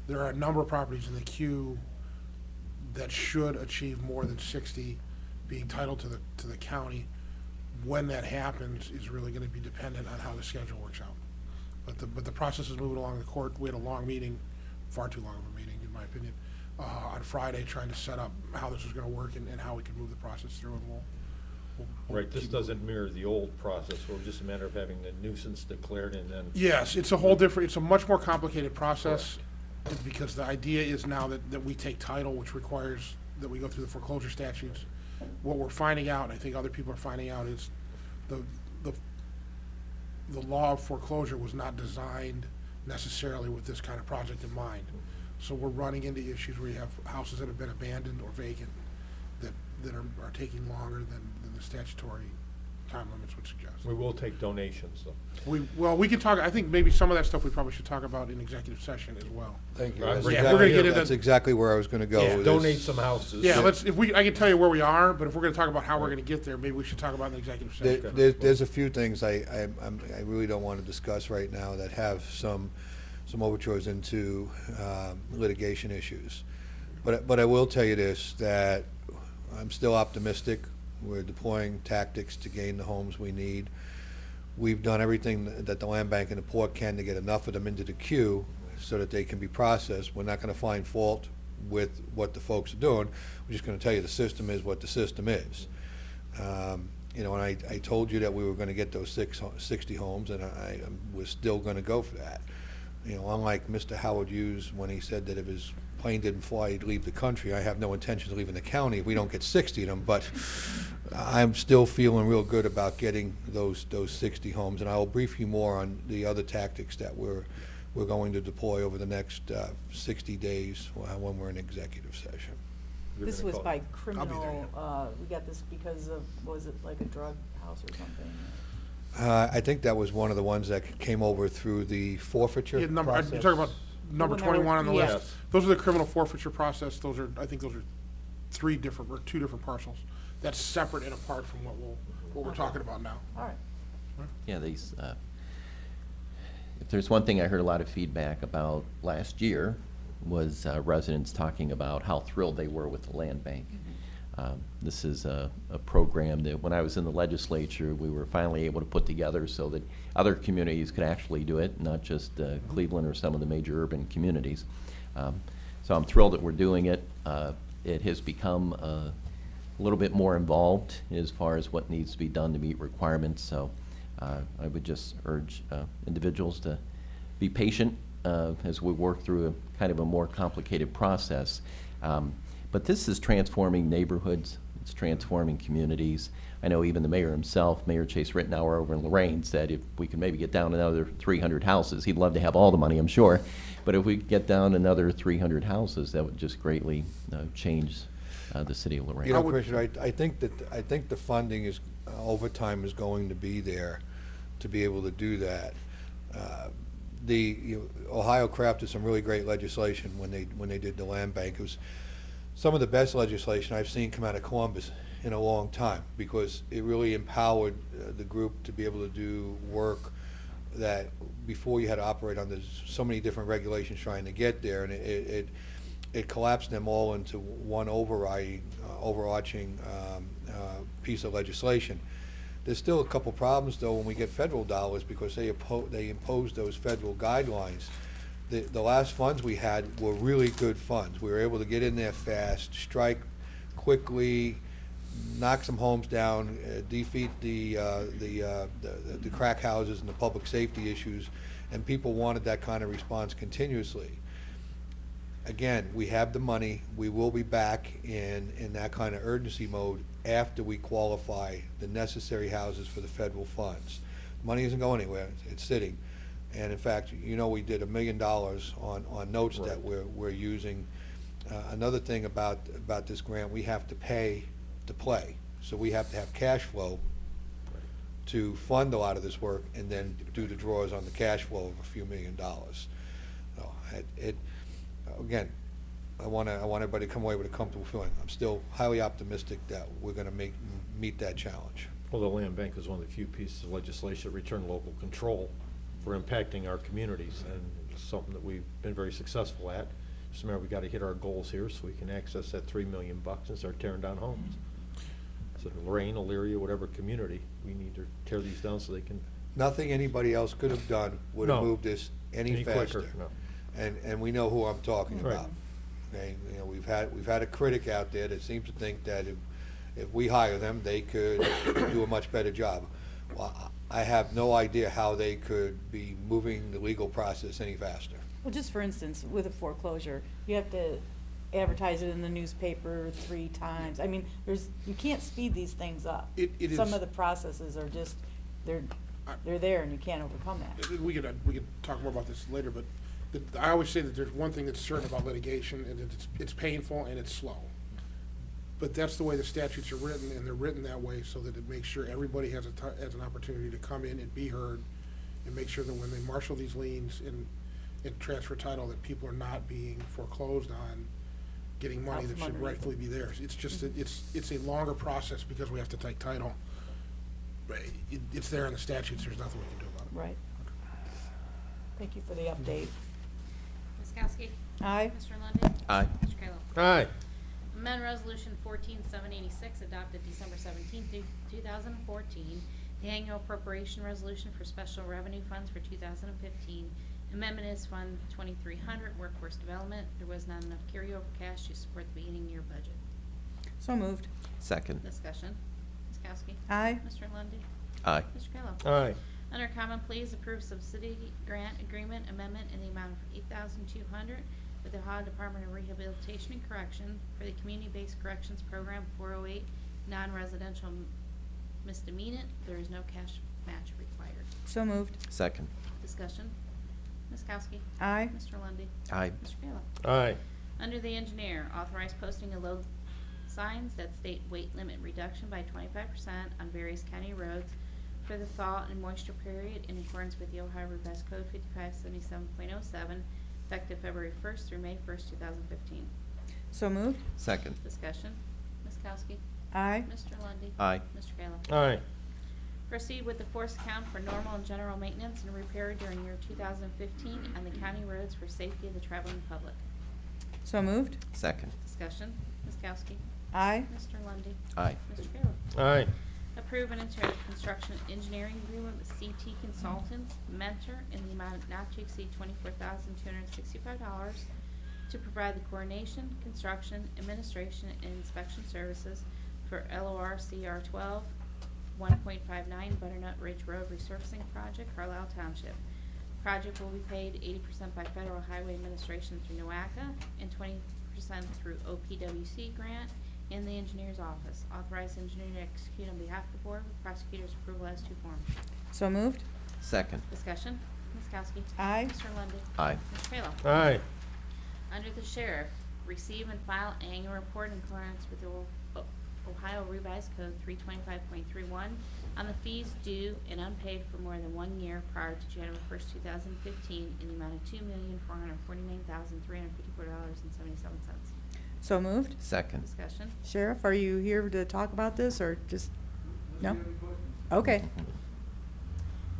There are a number of properties in the queue that should achieve more than 60 being titled to the county. When that happens is really going to be dependent on how the schedule works out. But the process is moving along. The court, we had a long meeting, far too long of a meeting in my opinion, on Friday trying to set up how this is going to work and how we can move the process through, and we'll Right, this doesn't mirror the old process, where it's just a matter of having the nuisance declared and then. Yes, it's a whole different, it's a much more complicated process because the idea is now that we take title, which requires that we go through the foreclosure statutes. What we're finding out, and I think other people are finding out, is the law of foreclosure was not designed necessarily with this kind of project in mind. So we're running into issues where you have houses that have been abandoned or vacant that are taking longer than the statutory time limits would suggest. We will take donations, though. We can talk, I think maybe some of that stuff we probably should talk about in executive session as well. Thank you. Right. That's Yeah, exactly- we're gonna get into- that's exactly where I was going to go. Yeah, with donate this. some houses. Yeah, I can tell you where we are, but if we're gonna talk about how we're gonna get there, maybe we should talk about it in the executive session. There's a few things I really don't want to discuss right now that have some overtures into litigation issues. But I will tell you this, that I'm still optimistic. We're deploying tactics to gain the homes we need. We've done everything that the land bank and the port can to get enough of them into the queue so that they can be processed. We're not going to find fault with what the folks are doing. We're just going to tell you the system is what the system is. And I told you that we were going to get those 60 homes, and I was still going to go for that. Unlike Mr. Howard Hughes when he said that if his plane didn't fly, he'd leave the country. I have no intention of leaving the county if we don't get 60 of them, but I'm still feeling real good about getting those 60 homes, and I will brief you more on the other tactics that we're going to deploy over the next 60 days when we're in executive session. This was by criminal, we got this because of, was it like a drug house or something? I think that was one of the ones that came over through the forfeiture Yeah, process. you're talking about number When they were- 21 on the yes. list. Those are the criminal forfeiture process. I think those are two different parcels. That's separate and apart from what we're talking about now. All right. Yeah, these, if there's one thing I heard a lot of feedback about last year was residents talking about how thrilled they were with the land bank. This is a program that when I was in the legislature, we were finally able to put together so that other communities could actually do it, not just Cleveland or some of the major urban communities. So I'm thrilled that we're doing it. It has become a little bit more involved as far as what needs to be done to meet requirements. So I would just urge individuals to be patient as we work through a kind of a more complicated process. But this is transforming neighborhoods, it's transforming communities. I know even the mayor himself, Mayor Chase Rittenauer over in Lorain, said if we could maybe get down another 300 houses, he'd love to have all the money, I'm sure. But if we could get down another 300 houses, that would just greatly change the city of Lorain. You know, Commissioner, I think the funding is, over time, is going to be there to be able to do that. Ohio crafted some really great legislation when they did the land bank. It was some of the best legislation I've seen come out of Columbus in a long time, because it really empowered the group to be able to do work that before you had to operate under so many different regulations trying to get there, and it collapsed them all into one overarching piece of legislation. There's still a couple problems, though, when we get federal dollars, because they impose those federal guidelines. The last funds we had were really good funds. We were able to get in there fast, strike quickly, knock some homes down, defeat the crack houses and the public safety issues, and people wanted that kind of response continuously. Again, we have the money. We will be back in that kind of urgency mode after we qualify the necessary houses for the federal funds. Money isn't going anywhere. It's sitting. And in fact, you know, we did $1 million on notes that we're using. Another thing about this grant, we have to pay to play. So we have to have cash flow to fund a lot of this work and then do the draws on the cash flow of a few $1 million. So again, I want everybody to come away with a comfortable feeling. I'm still highly optimistic that we're going to meet that challenge. Well, the land bank is one of the few pieces of legislation that return local control for impacting our communities, and it's something that we've been very successful at. Just remember, we got to hit our goals here so we can access that $3 million and start tearing down homes. So Lorain, Elyria, whatever community, we need to tear these down so they can. Nothing anybody else could have done would have No. moved this any faster. quicker. No. And we know who I'm talking Right. about. Okay, you know, we've had a critic out there that seems to think that if we hire them, they could do a much better job. Well, I have no idea how they could be moving the legal process any faster. Well, just for instance, with a foreclosure, you have to advertise it in the newspaper 3 times. I mean, you can't speed these things up. It is. Some of the processes are just, they're there and you can't overcome that. We could talk more about this later, but I always say that there's one thing that's certain about litigation, and it's painful and it's slow. But that's the way the statutes are written, and they're written that way so that it makes sure everybody has an opportunity to come in and be heard, and make sure that when they marshal these liens and transfer title, that people are not being foreclosed on getting money that should rightfully be theirs. It's just that it's a longer process because we have to take title. But it's there in the statutes. There's nothing we can do about it. Right. Thank you for the update. Ms. Kowski? Aye. Mr. Lundey? Aye. Mr. Kayla? Aye. Amend Resolution 14786 adopted December 17, 2014, the annual appropriation resolution for special revenue funds for 2015. Amendment is Fund 2300 Workforce Development. There was not enough carryover cash to support the beginning year budget. So moved. Second. Discussion. Ms. Kowski? Aye. Mr. Lundey? Aye. Mr. Kayla? Aye. Under Common Pleas, approve subsidy grant agreement amendment in the amount of $8,200 with the Ohio Department of Rehabilitation and Correction for the Community-Based Corrections Program 408 non-residential misdemeanor. There is no cash match required. So moved. Second. Discussion. Ms. Kowski. Aye. Mr. Lundy. Aye. Mr. Kayla. Aye. Under the engineer, authorize posting of load signs that state weight limit reduction by 25% on various county roads for the thaw and moisture period in accordance with the Ohio Revised Code 5577.07, effective February 1st through May 1st, 2015. So moved. Second. Discussion. Ms. Kowski. Aye. Mr. Lundy. Aye. Mr. Kayla. Aye. Proceed with the force account for normal and general maintenance and repair during year 2015 on the county roads for safety of the traveling public. So moved. Second. Discussion. Ms. Kowski. Aye. Mr. Lundy. Aye. Mr. Kayla. Aye. Approve and enter a construction engineering agreement with CT Consultants, Mentor, in the amount not to exceed $24,265 to provide the coordination, construction, administration, and inspection services for LOR CR 12, 1.59 Butternut Ridge Road Resurfacing Project, Carlisle Township. Project will be paid 80% by Federal Highway Administration through NOACA and 20% through OPWC grant in the engineer's office. Authorized engineer to execute on behalf of the board with prosecutor's approval as to form. So moved. Second. Discussion. Ms. Kowski. Aye. Mr. Lundy. Aye. Mr. Kayla. Aye. Under the sheriff, receive and file annual report in accordance with the Ohio Revised Code 325.31 on the fees due and unpaid for more than 1 year prior to January 1st, 2015 in the amount of $2,449,354.77. So moved. Second. Discussion. Sheriff, are you here to talk about this or just, no? Okay.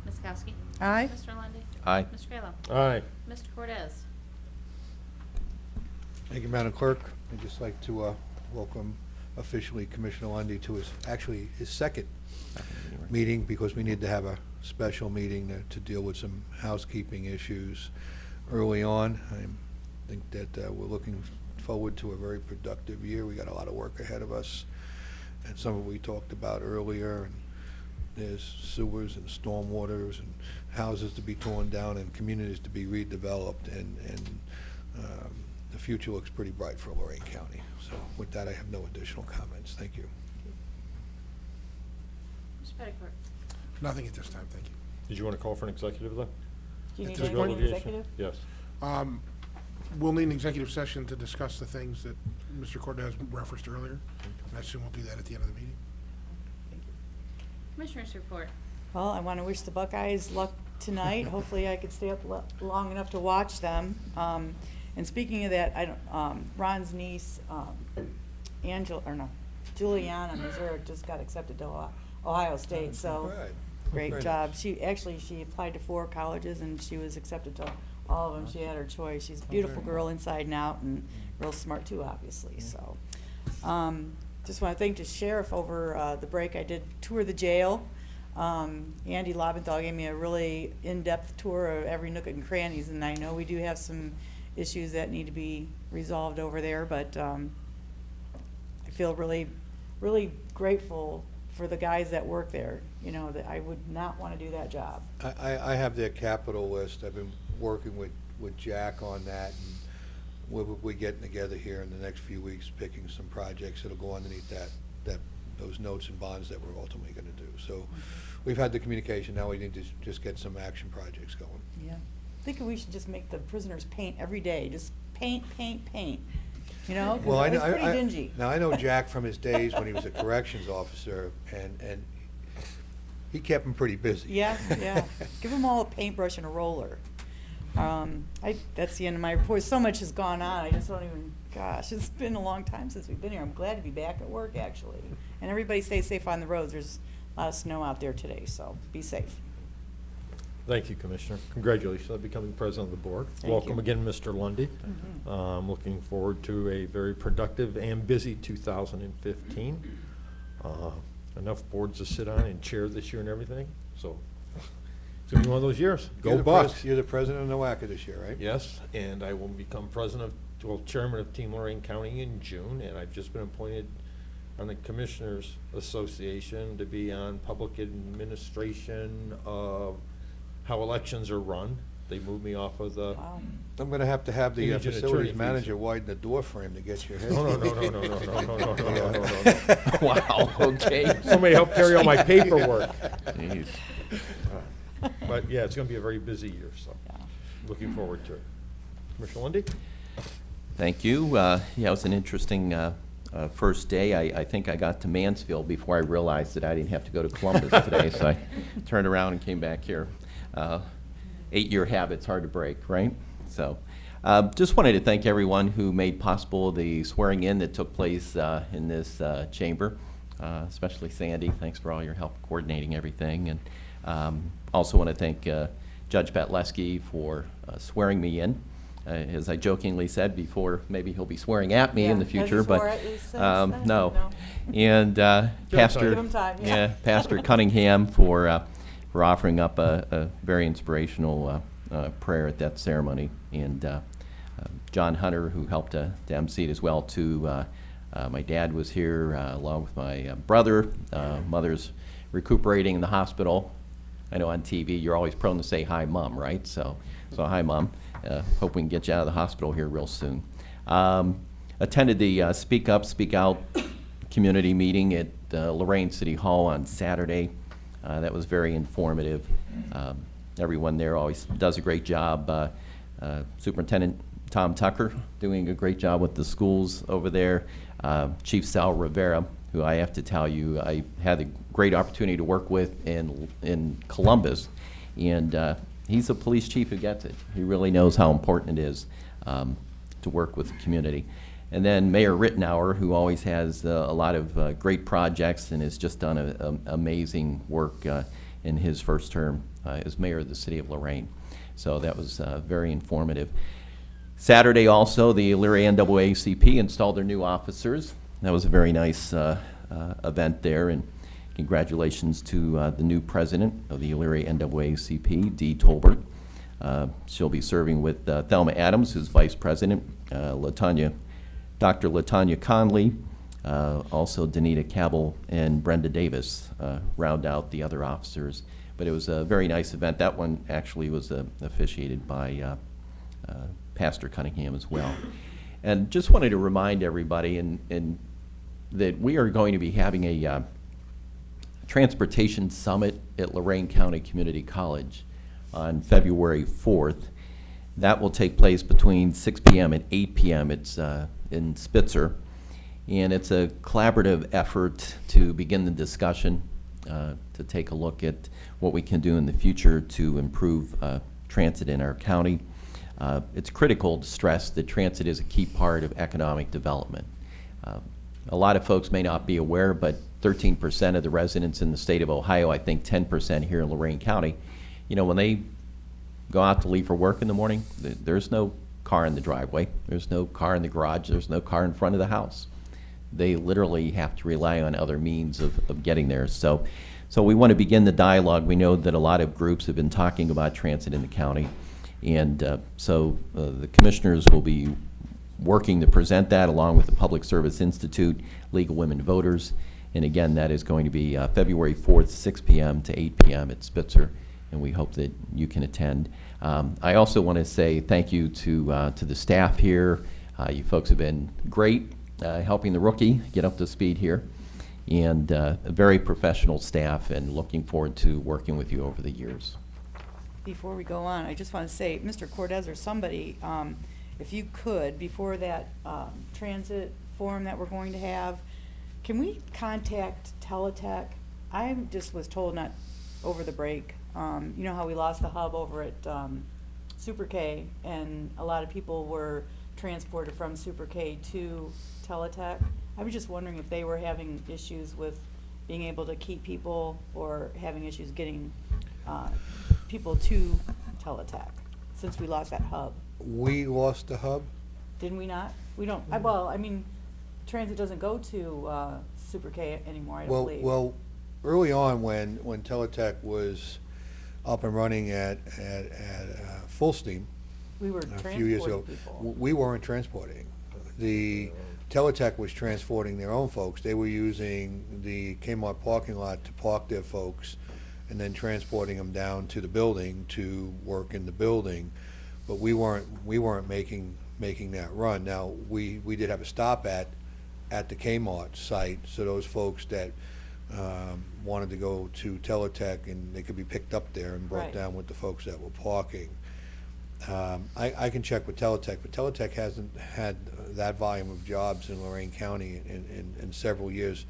Ms. Kowski. Aye. Mr. Lundy. Aye. Mr. Kayla. Aye. Mr. Cortez. Thank you, Madam Clerk. I'd just like to welcome officially Commissioner Lundy to his second meeting, because we need to have a special meeting to deal with some housekeeping issues early on. I think that we're looking forward to a very productive year. We got a lot of work ahead of us, and some of it we talked about earlier. And there's sewers and stormwaters and houses to be torn down and communities to be redeveloped, and the future looks pretty bright for Lorain County. So with that, I have no additional comments. Thank you. Mr. Petticourt. Nothing at this time, thank you. Did you want to call for an executive, though? Do you need At this anything point, in Litigation? executive? Yes. We'll need an executive session to discuss the things that Mr. Cortez referenced earlier, and I assume we'll do that at the end of the meeting. Commissioners report. Well, I want to wish the Buckeyes luck tonight. Hopefully I could stay up long enough to watch them. And speaking of that, Ron's niece, Juliana Missouri just got accepted to Ohio State, so great Very job. nice. She applied to 4 colleges and she was accepted to all of them. She had her choice. She's a beautiful very girl inside and out, and real smart too, obviously, so. Just want to thank the sheriff over the break. I did tour the jail. Andy Lobenthal gave me a really in-depth tour of every nook and crannies, and I know we do have some issues that need to be resolved over there, but I feel really, really grateful for the guys that work there. You know, that I would not want to do that job. I have their capital list. I've been working with Jack on that, and we'll be getting together here in the next few weeks, picking some projects that'll go underneath those notes and bonds that we're ultimately going to do. So we've had the communication. Now we need to just get some action projects going. Yeah. I think we should just make the prisoners paint every day. Just paint, paint, paint. You know, 'cause Well, I know, it's pretty dingy. now I know Jack from his days when he was a corrections officer, and he kept them pretty busy. Yeah, yeah. Give them all a paintbrush and a roller. That's the end of my report. So much has gone on. I just don't even, gosh, it's been a long time since we've been here. I'm glad to be back at work, actually. And everybody stay safe on the roads. There's a lot of snow out there today, so be safe. Thank you, Commissioner. Congratulations on becoming president of the board. Thank Welcome you. again, Mr. Lundy. Mhm. Looking forward to a very productive and busy 2015. Enough boards to sit on and chair this year and everything, so it's going to be one of those years. Go Bucks. You're the president of NOACA this year, right? Yes, and I will become chairman of Team Lorain County in June, and I've just been appointed on the Commissioners Association to be on public administration of how elections are run. They moved me off of the, Wow. I'm gonna have the Imagine attorney facilities fees. manager widen the door frame to get your head. no. Wow, okay. Somebody help carry all my paperwork. Jeez. But yeah, it's gonna be a very busy year, so looking forward to it. Commissioner Lundy? Thank you. Yeah, it was an interesting first day. I think I got to Mansfield before I realized that I didn't have to go to Columbus today, so I turned around and came back here. 8-year habit's hard to break, right? So, just wanted to thank everyone who made possible the swearing in that took place in this chamber, especially Sandy. Thanks for all your help coordinating everything. And also want to thank Judge Batleski for swearing me in. As I jokingly said before, maybe he'll be swearing at me in the Yeah. Has he future, swore but at you since then? no. No. And Pastor, Give him time, yeah. Pastor Cunningham for offering up a very inspirational prayer at that ceremony, and John Hunter, who helped to MC it as well too. My dad was here along with my brother. Mother's recuperating in the hospital. I know on TV you're always prone to say hi, Mom, right? So hi, Mom. Hope we can get you out of the hospital here real soon. Attended the Speak Up, Speak Out community meeting at Lorain City Hall on Saturday. That was very informative. Everyone there always does a great job. Superintendent Tom Tucker doing a great job with the schools over there. Chief Sal Rivera, who I have to tell you, I had the great opportunity to work with in Columbus, and he's a police chief who gets it. He really knows how important it is to work with the community. And then Mayor Rittenauer, who always has a lot of great projects and has just done amazing work in his first term as mayor of the city of Lorain. So that was very informative. Saturday also, the Elyria NAACP installed their new officers. That was a very nice event there, and congratulations to the new president of the Elyria NAACP, Dee Tolbert. She'll be serving with Thelma Adams, who's vice president, Dr. LaTanya Conley, also Danita Cabell and Brenda Davis round out the other officers. But it was a very nice event. That one actually was officiated by Pastor Cunningham as well. And just wanted to remind everybody that we are going to be having a transportation summit at Lorain County Community College on February 4th. That will take place between 6 p.m. and 8 p.m. It's in Spitzer, and it's a collaborative effort to begin the discussion, to take a look at what we can do in the future to improve transit in our county. It's critical to stress that transit is a key part of economic development. A lot of folks may not be aware, but 13% of the residents in the state of Ohio, I think 10% here in Lorain County, you know, when they go out to leave for work in the morning, there's no car in the driveway, there's no car in the garage, there's no car in front of the house. They literally have to rely on other means of getting there. So we want to begin the dialogue. We know that a lot of groups have been talking about transit in the county, and so the commissioners will be working to present that along with the Public Service Institute, League of Women Voters, and again, that is going to be February 4th, 6 p.m. to 8 p.m. at Spitzer, and we hope that you can attend. I also want to say thank you to the staff here. You folks have been great helping the rookie get up to speed here, and a very professional staff, and looking forward to working with you over the years. Before we go on, I just want to say, Mr. Cortez or somebody, if you could, before that transit forum that we're going to have, can we contact Teletech? I just was told not over the break, you know how we lost the hub over at Super K, and a lot of people were transported from Super K to Teletech. I was just wondering if they were having issues with being able to keep people, or having issues getting people to Teletech, since we lost that hub. We lost the hub? Didn't we not? We don't, well, I mean, transit doesn't go to Super K anymore, I don't believe. Well, early on when Teletech was up and running at full steam, We were a few years ago, transporting people. we weren't transporting. The Teletech was transporting their own folks. They were using the Kmart parking lot to park their folks, and then transporting them down to the building to work in the building. But we weren't making that run. Now, we did have a stop at the Kmart site, so those folks that wanted to go to Teletech, and they could be picked up there and brought Right. down with the folks that were parking. I can check with Teletech, but Teletech hasn't had that volume of jobs in Lorain County in several years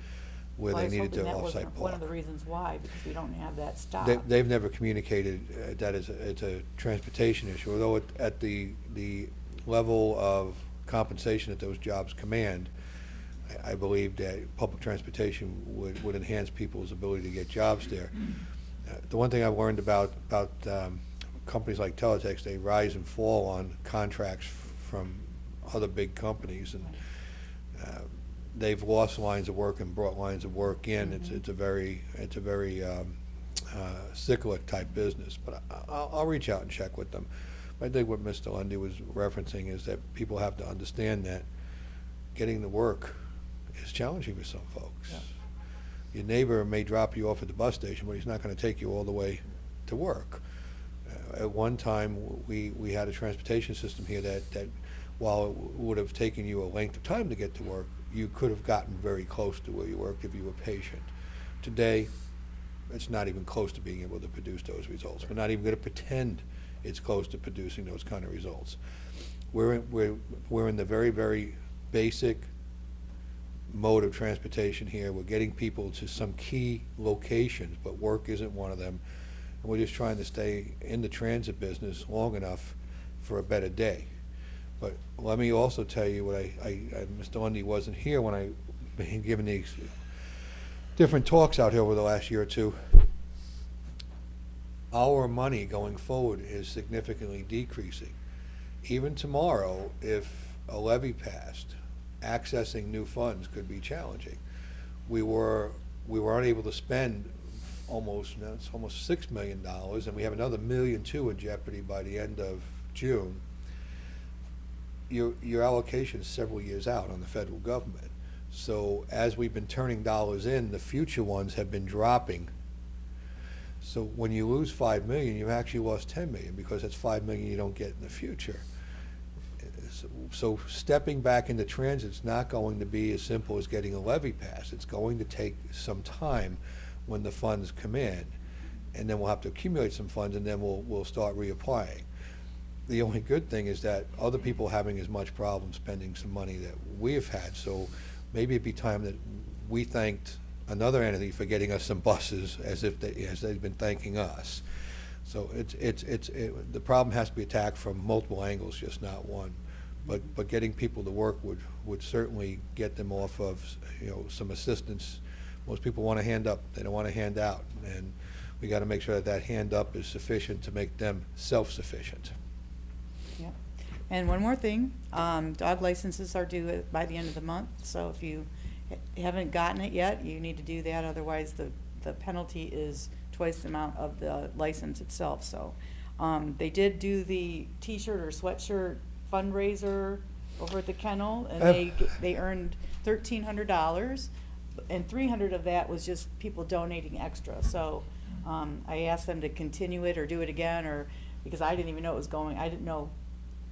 where Well, I they was needed to hoping that off-site wasn't one of park. the reasons why, because we don't have that stop. They've never communicated that it's a transportation issue, although at the level of compensation that those jobs command, I believe that public transportation would enhance people's ability to get jobs there. The one thing I've learned about companies like Teletex, they rise and fall on contracts from other big companies, and they've lost lines of work and brought lines of work in. It's a very cyclic type business, but I'll reach out and check with them. I think what Mr. Lundy was referencing is that people have to understand that getting to work is challenging for some folks. Yeah. Your neighbor may drop you off at the bus station, but he's not going to take you all the way to work. At one time, we had a transportation system here that while it would have taken you a length of time to get to work, you could have gotten very close to where you worked if you were patient. Today, it's not even close to being able to produce those results. We're not even going to pretend it's close to producing those kind of results. We're in the very, very basic mode of transportation here. We're getting people to some key locations, but work isn't one of them. And we're just trying to stay in the transit business long enough for a better day. But let me also tell you what Mr. Lundy wasn't here when I've been giving these different talks out here over the last year or two. Our money going forward is significantly decreasing. Even tomorrow, if a levy passed, accessing new funds could be challenging. We were unable to spend almost $6 million, and we have another $1.2 million in jeopardy by the end of June. Your allocation is several years out on the federal government. So as we've been turning dollars in, the future ones have been dropping. So when you lose $5 million, you've actually lost $10 million, because that's $5 million you don't get in the future. So stepping back into transit is not going to be as simple as getting a levy passed. It's going to take some time when the funds come in, and then we'll have to accumulate some funds, and then we'll start reapplying. The only good thing is that other people having as much problem spending some money that we have had. So maybe it'd be time that we thanked another entity for getting us some buses as they've been thanking us. So the problem has to be attacked from multiple angles, just not one. But getting people to work would certainly get them off of some assistance. Most people want a hand up; they don't want a hand out, and we got to make sure that hand up is sufficient to make them self-sufficient. Yeah. And one more thing, dog licenses are due by the end of the month, so if you haven't gotten it yet, you need to do that. Otherwise, the penalty is twice the amount of the license itself. So they did do the T-shirt or sweatshirt fundraiser over at the kennel, and they earned $1,300, and $300 of that was just people donating extra. So I asked them to continue it or do it again, or because I didn't even know it was going. I didn't know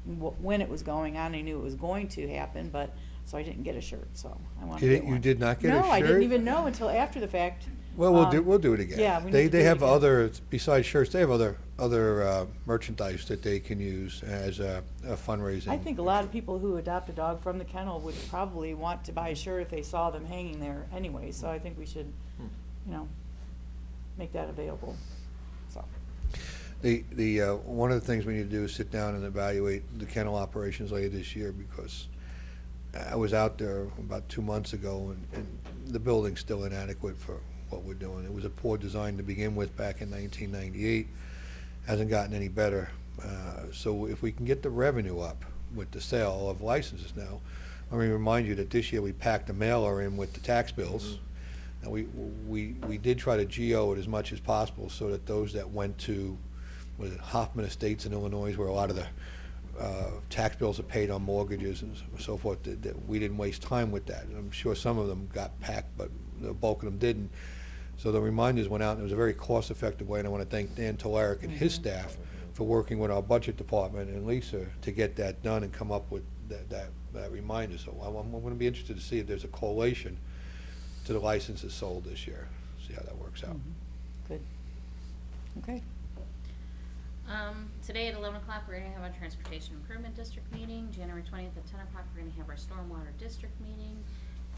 when it was going on. I knew it was going to happen, but so I didn't get a shirt. So I wanted to get one. You did not get a shirt? No, I didn't even know until after the fact. Well, we'll do it again. Yeah, we need to do They it have again. other, besides shirts, they have other merchandise that they can use as a fundraising. I think a lot of people who adopt a dog from the kennel would probably want to buy a shirt if they saw them hanging there anyway. So I think we should, make that available. So. One of the things we need to do is sit down and evaluate the kennel operations later this year, because I was out there about 2 months ago, and the building's still inadequate for what we're doing. It was a poor design to begin with back in 1998. Hasn't gotten any better. So if we can get the revenue up with the sale of licenses now, let me remind you that this year we packed a mailer in with the tax bills. And we did try to geo it as much as possible so that those that went to Hoffman Estates in Illinois, where a lot of the tax bills are paid on mortgages and so forth, that we didn't waste time with that. And I'm sure some of them got packed, but the bulk of them didn't. So the reminders went out, and it was a very cost-effective way, and I want to thank Dan Tolaric and his staff for working with our budget department and Lisa to get that done and come up with that reminder. So I'm going to be interested to see if there's a correlation to the licenses sold this year, see how that works out. Good. Okay. Today at 11 o'clock, we're going to have our Transportation Improvement District meeting. January 20th at 10 o'clock, we're going to have our Stormwater District meeting.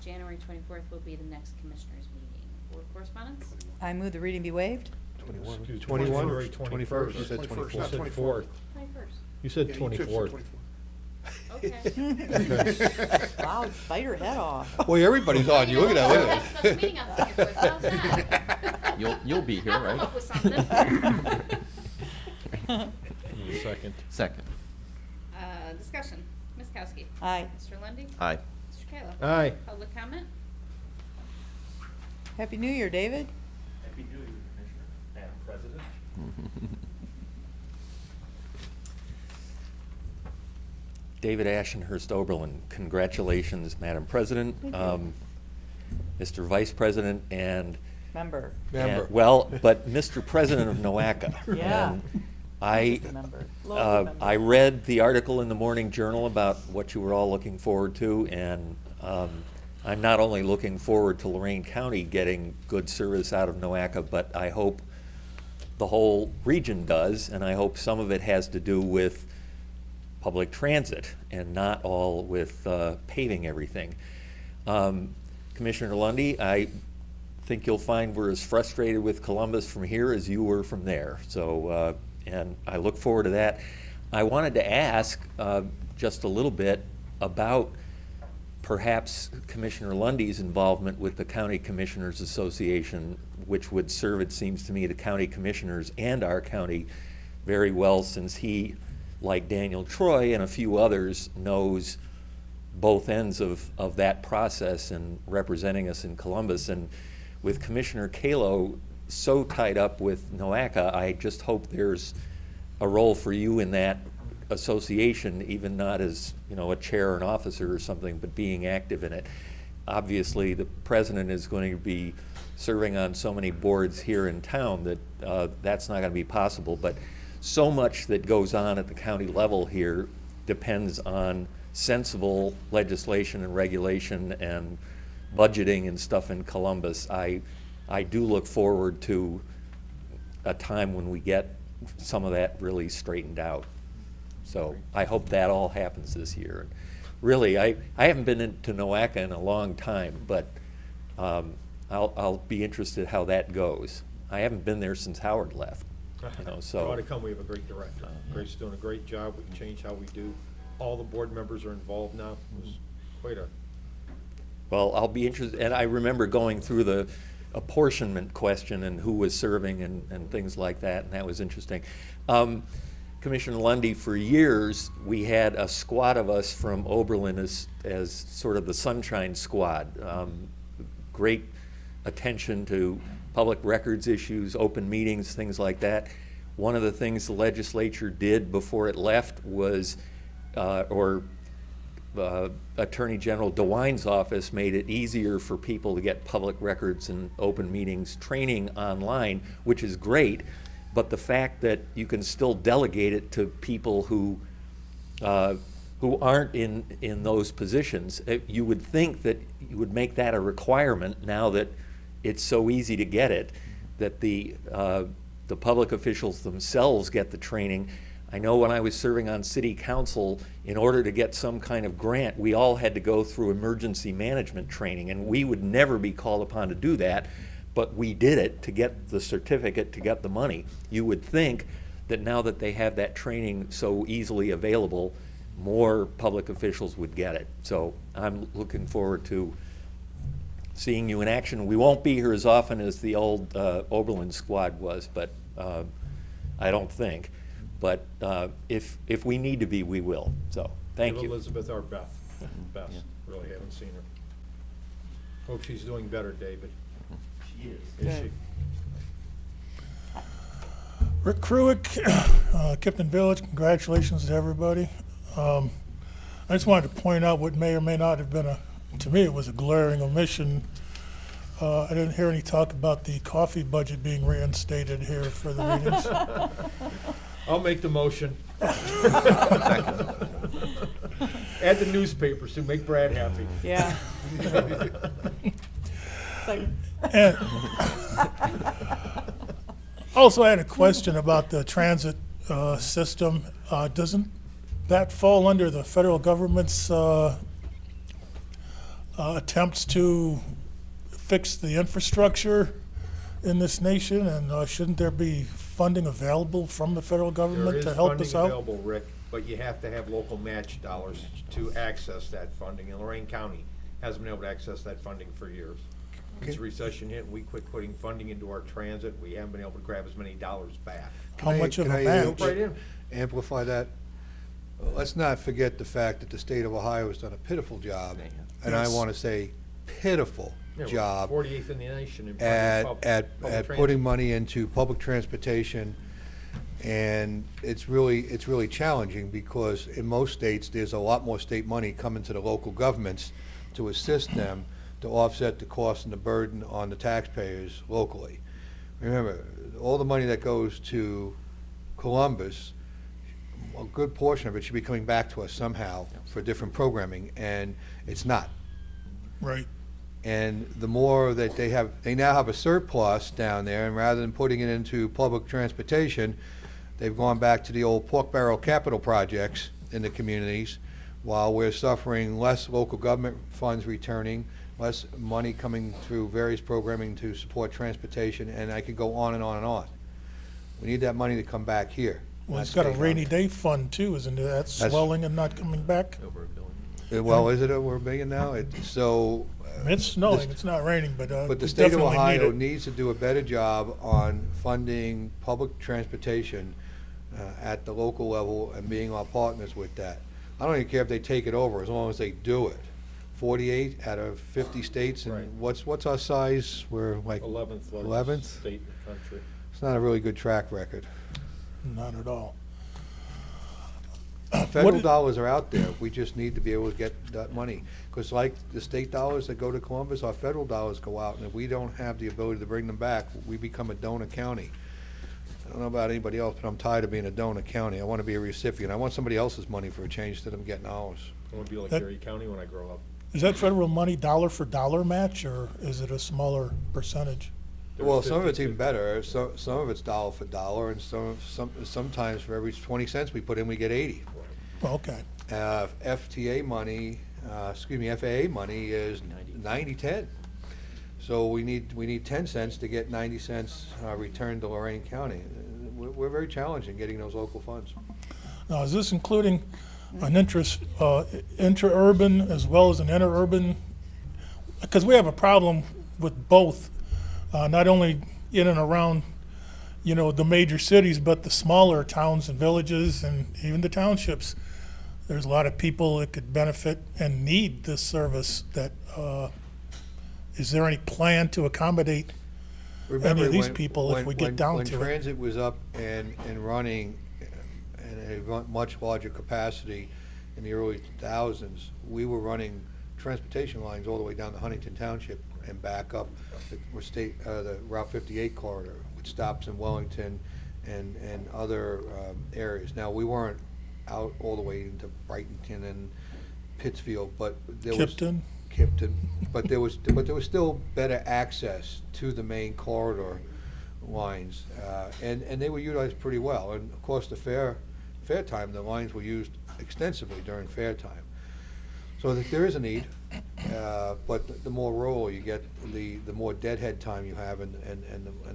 January 24th will be the next Commissioners meeting. Board correspondence? I move the reading be waived. 21? January 21st. You said 21st, 24th. not Said 24th. 4th. 21st. You said Yeah, you could say 24th. Okay. Wow, bite her head off. Well, everybody's on you, look at that, look at That's the meeting on the 24th. How's that? You'll be here, I'll come right? up with something. Second. Second. Discussion. Ms. Kowski. Aye. Mr. Lundy. Aye. Mr. Kayla. Aye. Public comment? Happy New Year, David. Happy New Year, Commissioner, Madam President. David Ashenhurst Oberlin, congratulations, Madam President, Mr. Vice President, and Member. Member. well, but Mr. President of NOACA. Yeah. And I, Just a member. Lowly member. I read the article in the Morning Journal about what you were all looking forward to, and I'm not only looking forward to Lorain County getting good service out of NOACA, but I hope the whole region does, and I hope some of it has to do with public transit and not all with paving everything. Commissioner Lundy, I think you'll find we're as frustrated with Columbus from here as you were from there. So, and I look forward to that. I wanted to ask just a little bit about perhaps Commissioner Lundy's involvement with the County Commissioners Association, which would serve, it seems to me, the county commissioners and our county very well, since he, like Daniel Troy and a few others, knows both ends of that process and representing us in Columbus. And with Commissioner Kalo so tied up with NOACA, I just hope there's a role for you in that association, even not as, you know, a chair or an officer or something, but being active in it. Obviously, the president is going to be serving on so many boards here in town that that's not going to be possible, but so much that goes on at the county level here depends on sensible legislation and regulation and budgeting and stuff in Columbus. I do look forward to a time when we get some of that really straightened out. So I hope that all happens this year. Really, I haven't been into NOACA in a long time, but I'll be interested how that goes. I haven't been there since Howard left. You know, so You ought to come, we have a great director. Grace's doing a great job, we can change how we do. All the board members are involved now. It was quite a, well, I'll be interested, and I remember going through the apportionment question and who was serving and things like that, and that was interesting. Commissioner Lundy, for years, we had a squad of us from Oberlin as sort of the Sunshine Squad. Great attention to public records issues, open meetings, things like that. One of the things the legislature did before it left was, Attorney General DeWine's office made it easier for people to get public records and open meetings training online, which is great, but the fact that you can still delegate it to people who aren't in those positions, you would think that you would make that a requirement now that it's so easy to get it, that the public officials themselves get the training. I know when I was serving on city council, in order to get some kind of grant, we all had to go through emergency management training, and we would never be called upon to do that, but we did it to get the certificate, to get the money. You would think that now that they have that training so easily available, more public officials would get it. So I'm looking forward to seeing you in action. We won't be here as often as the old Oberlin squad was, but I don't think. But if we need to be, we will. So thank give you. Elizabeth our best. Best, Yeah. really haven't seen her. Hope she's doing better, David. She is. Is Good. she? Rick Kruick, Kipton Village, congratulations to everybody. I just wanted to point out what may or may not have been to me, it was a glaring omission I didn't hear any talk about the coffee budget being reinstated here for the meetings. I'll make the motion. Add the newspapers to make Brad happy. Yeah. Second. And also, I had a question about the transit system. Doesn't that fall under the federal government's attempts to fix the infrastructure in this nation? And shouldn't there be funding available from the federal government to help us There is out? funding available, Rick, but you have to have local match dollars to access that funding, and Lorain County hasn't been able to access that funding for years. Since recession hit, we quit putting funding into our transit, we haven't been able to grab as many dollars back. How much of a Can I match? Jump right in. amplify that? Let's not forget the fact that the state of Ohio has done a pitiful job, and I Yes. want to say pitiful Yeah, we're job 48th in the nation in funding at, public at transit. putting money into public transportation. And it's really challenging because in most states, there's a lot more state money coming to the local governments to assist them to offset the cost and the burden on the taxpayers locally. Remember, all the money that goes to Columbus, a good portion of it should be coming back to us somehow for different programming, and it's not. Right. And the more that they now have a surplus down there, and rather than putting it into public transportation, they've gone back to the old pork barrel capital projects in the communities, while we're suffering less local government funds returning, less money coming through various programming to support transportation, and I could go on and on and on. We need that money to come back here. Well, not it's got a stay rainy down day fund too, isn't it? That's That's- swelling and not coming back. Over $1 billion. there. Well, is it over $1 billion now? So. It's snowing, it's not raining, but But the we state of definitely need Ohio it. needs to do a better job on funding public transportation at the local level and being our partners with that. I don't even care if they take it over, as long as they do it. 48 out of 50 states, Right. and what's our size? We're like 11th largest 11th? state in the country. It's not a really good track record. Not at all. Federal did- dollars are out there, we just need to be able to get that money. Because like the state dollars that go to Columbus, our federal dollars go out, and if we don't have the ability to bring them back, we become a donor county. I don't know about anybody else, but I'm tired of being a donor county. I want to be a recipient. I want somebody else's money for a change instead of them getting ours. I want to be like That- Erie County when I grow up. Is that federal money dollar for dollar match, or is it a smaller percentage? Well, some of it's even better. Some of it's dollar for dollar, and sometimes for every 20 cents we put in, we get 80. Well, okay. FTA money, FAA money is 90-10. So we need 10 cents to get 90 cents returned to Lorain County. We're very challenged in getting those local funds. Now, is this including an interest, intra-urban as well as an interurban? Because we have a problem with both, not only in and around, the major cities, but the smaller towns and villages and even the townships. There's a lot of people that could benefit and need this service. Is there any plan to accommodate any of these people if we get down when to it? transit was up and running in a much larger capacity in the early 2000s, we were running transportation lines all the way down to Huntington Township and back up the Route 58 corridor, which stops in Wellington and other areas. Now, we weren't out all the way into Brighton and Pittsfield, but there was Kipton, but there was still better access to the main corridor lines, and they were utilized pretty well. And of course, the fair time, the lines were used extensively during fair time. So there is a need, but the more rural you get, the more deadhead time you have, and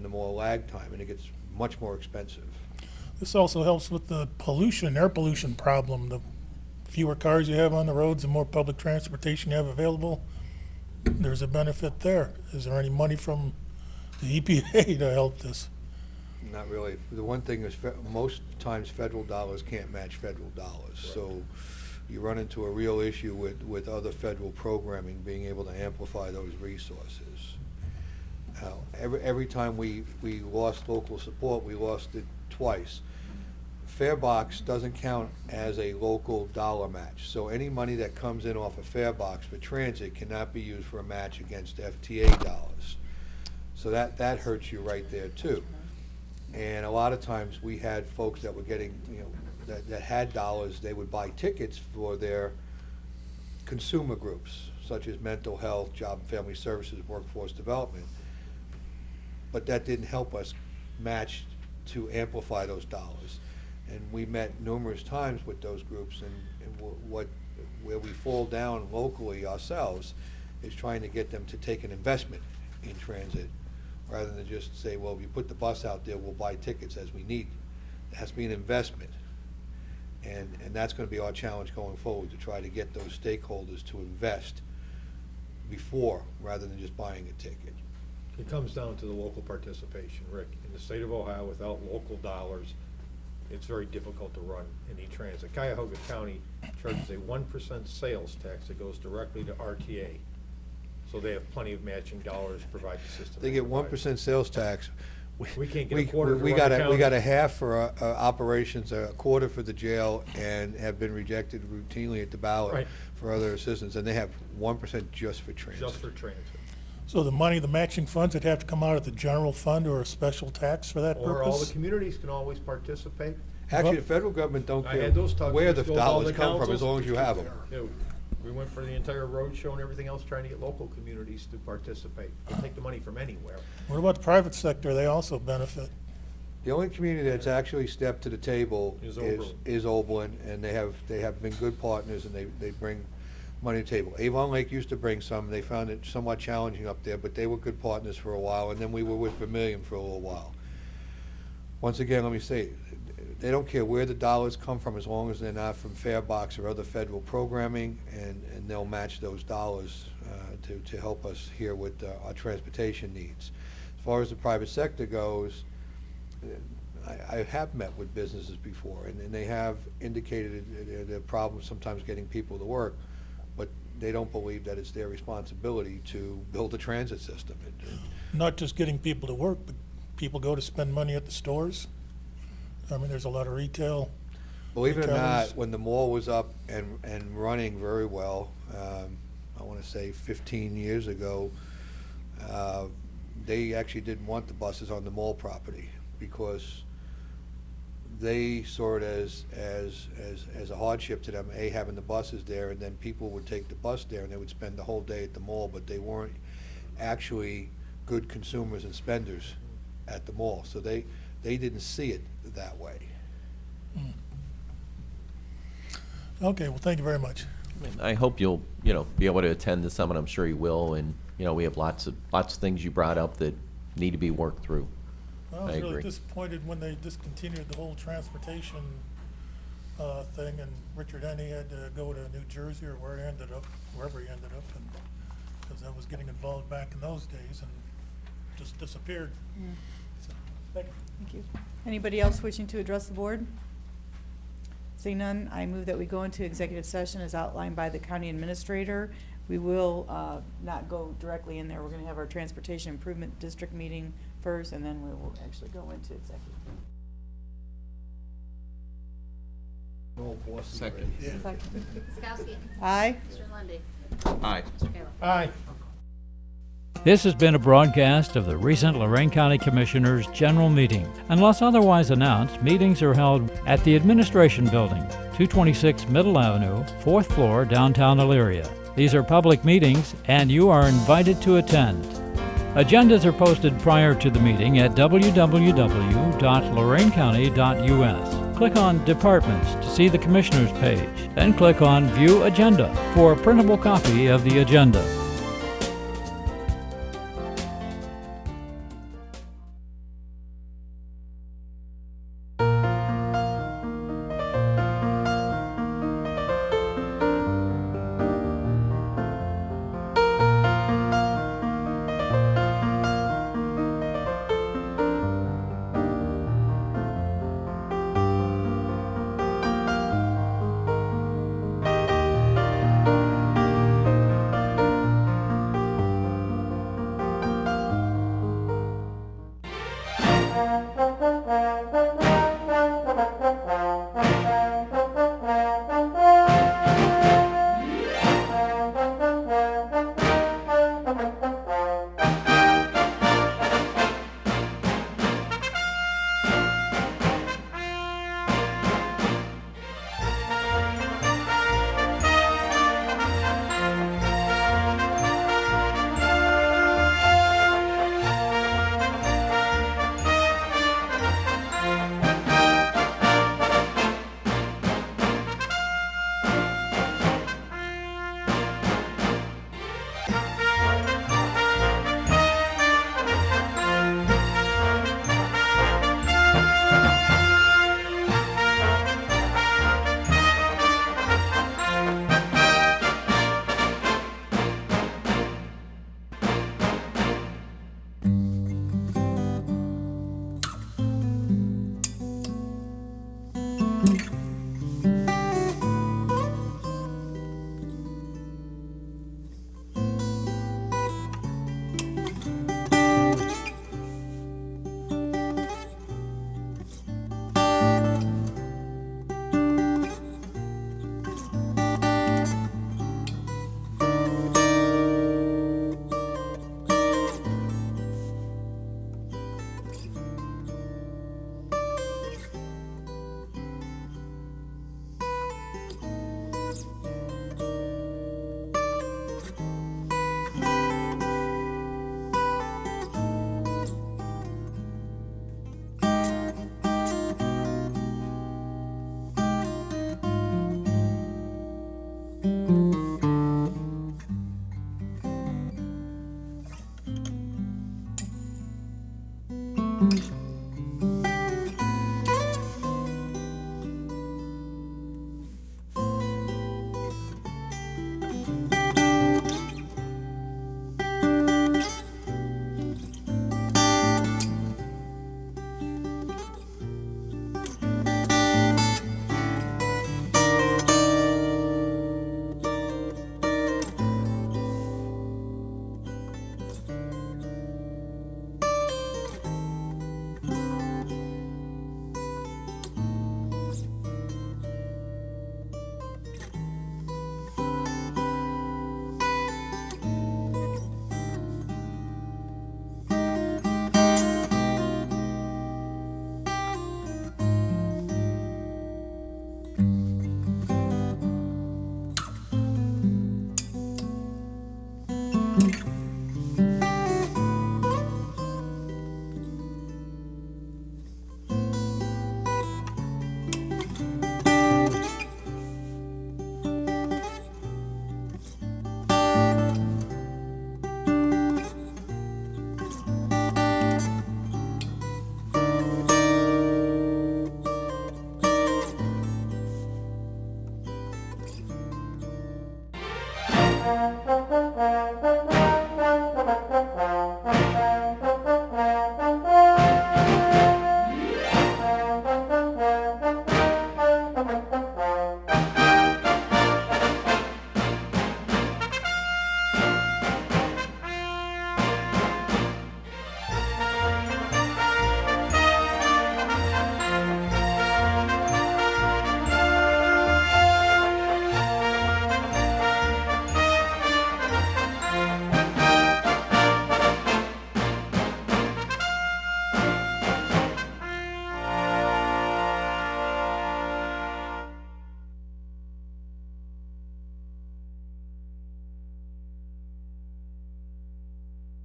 the more lag time, and it gets much more expensive. This also helps with the air pollution problem. The fewer cars you have on the roads, the more public transportation you have available. There's a benefit there. Is there any money from the EPA to help this? Not really. The one thing is, most times federal dollars can't match federal dollars. So you run into a real issue with other federal programming being able to amplify those resources. Every time we lost local support, we lost it twice. Farebox doesn't count as a local dollar match. So any money that comes in off of Farebox for transit cannot be used for a match against FTA dollars. So that hurts you right there too. And a lot of times we had folks that were getting, that had dollars, they would buy tickets for their consumer groups, such as mental health, job and family services, workforce development. But that didn't help us match to amplify those dollars. And we met numerous times with those groups, and where we fall down locally ourselves is trying to get them to take an investment in transit, rather than just say, well, if you put the bus out there, we'll buy tickets as we need. It has to be an investment. And that's going to be our challenge going forward, to try to get those stakeholders to invest before, rather than just buying a ticket. It comes down to the local participation, Rick. In the state of Ohio, without local dollars, it's very difficult to run any transit. Cuyahoga County charges a 1% sales tax that goes directly to RTA. So they have plenty of matching dollars to provide the system. They get 1% sales tax. We can't get a quarter to we run got the a county. we got a half for operations, a quarter for the jail, and have been rejected routinely at the ballot Right. for other assistance. And they have 1% just for transit. Just for transit. So the money, the matching funds, would have to come out of the general fund or a special tax for that purpose? Or all the communities can always participate. Actually, the federal government don't I care had those talks where with the all dollars the come from, as councils. long as you have them. You know, we went for the entire road show and everything else, trying to get local communities to participate. They take the money from anywhere. What about the private sector? They also benefit. The only community that's actually stepped to the table Is is Oberlin, and they have been good partners, and they bring money to the table. Avon Lake used to bring some. They found it somewhat challenging up there, but they were good partners for a while, and then we were with Vermillion for a little while. Once again, let me say, they don't care where the dollars come from, as long as they're not from Farebox or other federal programming, and they'll match those dollars to help us here with our transportation needs. As far as the private sector goes, I have met with businesses before, and they have indicated their problems sometimes getting people to work, but they don't believe that it's their responsibility to build a transit system. Not just getting people to work, but people go to spend money at the stores. I mean, there's a lot of retail. Believe it or retailers. not, when the mall was up and running very well, I want to say 15 years ago, they actually didn't want the buses on the mall property, because they saw it as a hardship to them, having the buses there, and then people would take the bus there and they would spend the whole day at the mall, but they weren't actually good consumers and spenders at the mall. So they didn't see it that way. Okay, well, thank you very much. I hope you'll, be able to attend the summit. I'm sure you will, and, we have lots of things you brought up that need to be worked through. I was I really agree. disappointed when they discontinued the whole transportation thing, and Richard Henney had to go to New Jersey or wherever he ended up, and because I was getting involved back in those days, and just disappeared. So, thank you. Thank you. Anybody else wishing to address the board? Seeing none, I move that we go into executive session as outlined by the county administrator. We will not go directly in there. We're going to have our Transportation Improvement District meeting first, and then we will actually go into executive. Second. Second. Ms. Kowski. Aye. Mr. Lundy. Aye. Mr. Kayla. Aye. This has been a broadcast of the recent Lorain County Commissioners' General Meeting. Unless otherwise announced, meetings are held at the Administration Building, 226 Middle Avenue, 4th floor, downtown Elyria. These are public meetings, and you are invited to attend. Agendas are posted prior to the meeting at www.loraincounty.us. Click on Departments to see the Commissioners page, then click on View Agenda for a printable copy of the agenda.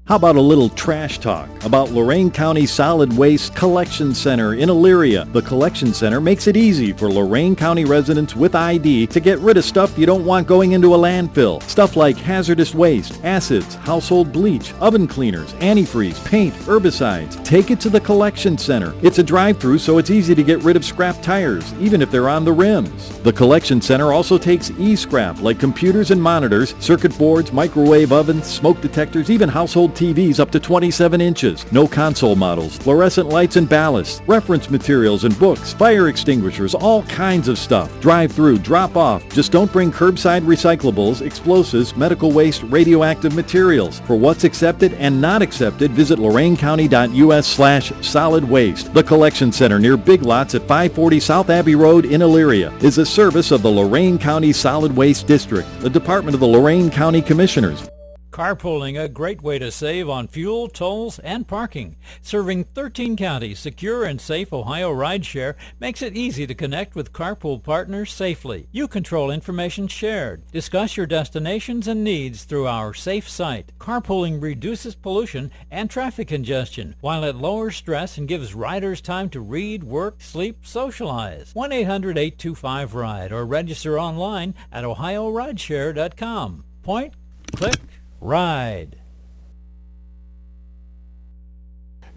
How about a little trash talk about Lorain County Solid Waste Collection Center in Elyria? The Collection Center makes it easy for Lorain County residents with ID to get rid of stuff you don't want going into a landfill. Stuff like hazardous waste, acids, household bleach, oven cleaners, antifreeze, paint, herbicides. Take it to the Collection Center. It's a drive-through, so it's easy to get rid of scrap tires, even if they're on the rims. The Collection Center also takes e-scrap like computers and monitors, circuit boards, microwave ovens, smoke detectors, even household TVs up to 27 inches. No console models, fluorescent lights and ballasts, reference materials and books, fire extinguishers, all kinds of stuff. Drive through, drop off. Just don't bring curbside recyclables, explosives, medical waste, radioactive materials. For what's accepted and not accepted, visit loraincounty.us/solid waste. The Collection Center near Big Lots at 540 South Abbey Road in Elyria is a service of the Lorain County Solid Waste District, the Department of the Lorain County Commissioners. Carpooling, a great way to save on fuel, tolls, and parking. Serving 13 counties, secure and safe Ohio rideshare makes it easy to connect with carpool partners safely. You control information shared. Discuss your destinations and needs through our safe site. Carpooling reduces pollution and traffic congestion, while it lowers stress and gives riders time to read, work, sleep, socialize. 1-800-825-RIDE or register online at ohiorideshare.com. Point, click, ride.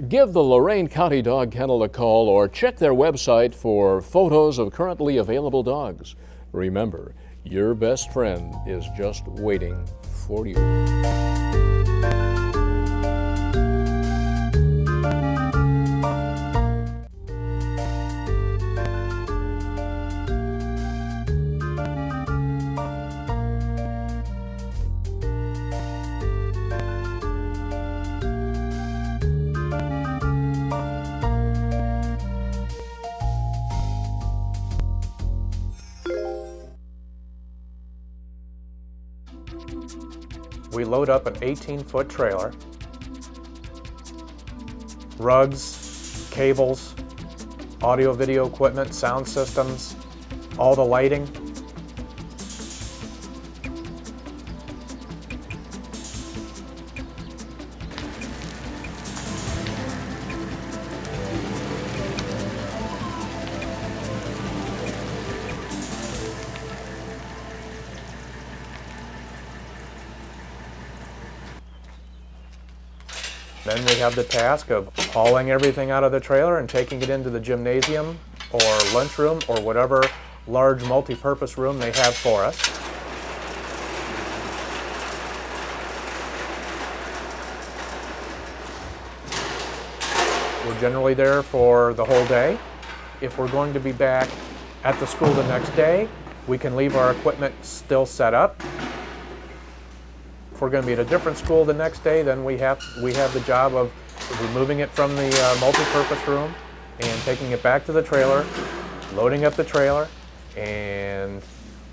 Give the Lorain County Dog Kennel a call or check their website for photos of currently available dogs. Remember, your best friend is just waiting for you. We load up an 18-foot trailer, rugs, cables, audio video equipment, sound systems, all the lighting. Then we have the task of hauling everything out of the trailer and taking it into the gymnasium or lunchroom or whatever large multi-purpose room they have for us. We're generally there for the whole day. If we're going to be back at the school the next day, we can leave our equipment still set up. If we're going to be at a different school the next day, then we have the job of removing it from the multi-purpose room and taking it back to the trailer, loading up the trailer, and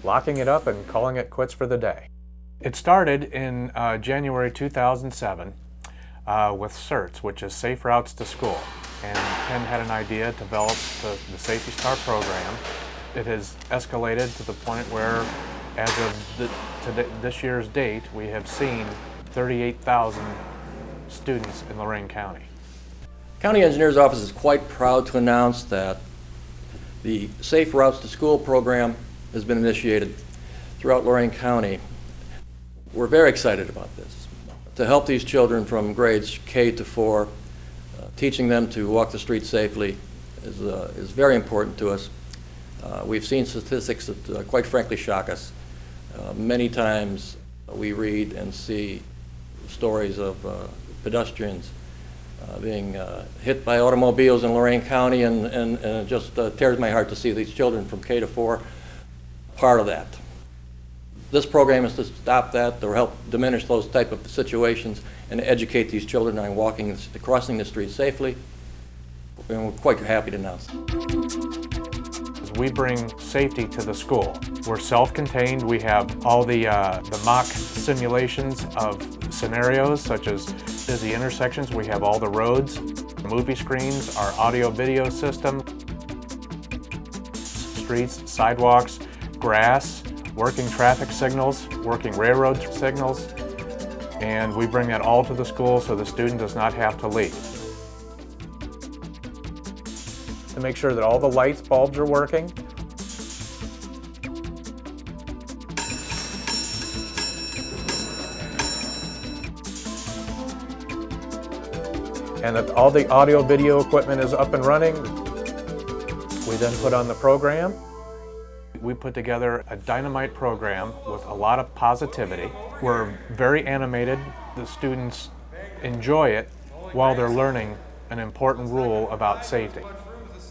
locking it up and calling it quits for the day. It started in January 2007 with CERTS, which is Safe Routes to School. And Ken had an idea to develop the Safety Star program. It has escalated to the point where, as of this year's date, we have seen 38,000 students in Lorain County. County Engineer's Office is quite proud to announce that the Safe Routes to School program has been initiated throughout Lorain County. We're very excited about this. To help these children from grades K to 4, teaching them to walk the street safely is very important to us. We've seen statistics that quite frankly shock us. Many times we read and see stories of pedestrians being hit by automobiles in Lorain County, and it just tears my heart to see these children from K to 4 part of that. This program is to stop that, to help diminish those type of situations, and educate these children on crossing the street safely. And we're quite happy to announce. We bring safety to the school. We're self-contained. We have all the mock simulations of scenarios such as busy intersections. We have all the roads, movie screens, our audio-video system, streets, sidewalks, grass, working traffic signals, working railroad signals, and we bring that all to the school so the student does not have to leave. To make sure that all the lights, bulbs are working. And that all the audio video equipment is up and running. We then put on the program. We put together a dynamite program with a lot of positivity. We're very animated. The students enjoy it while they're learning an important rule about safety.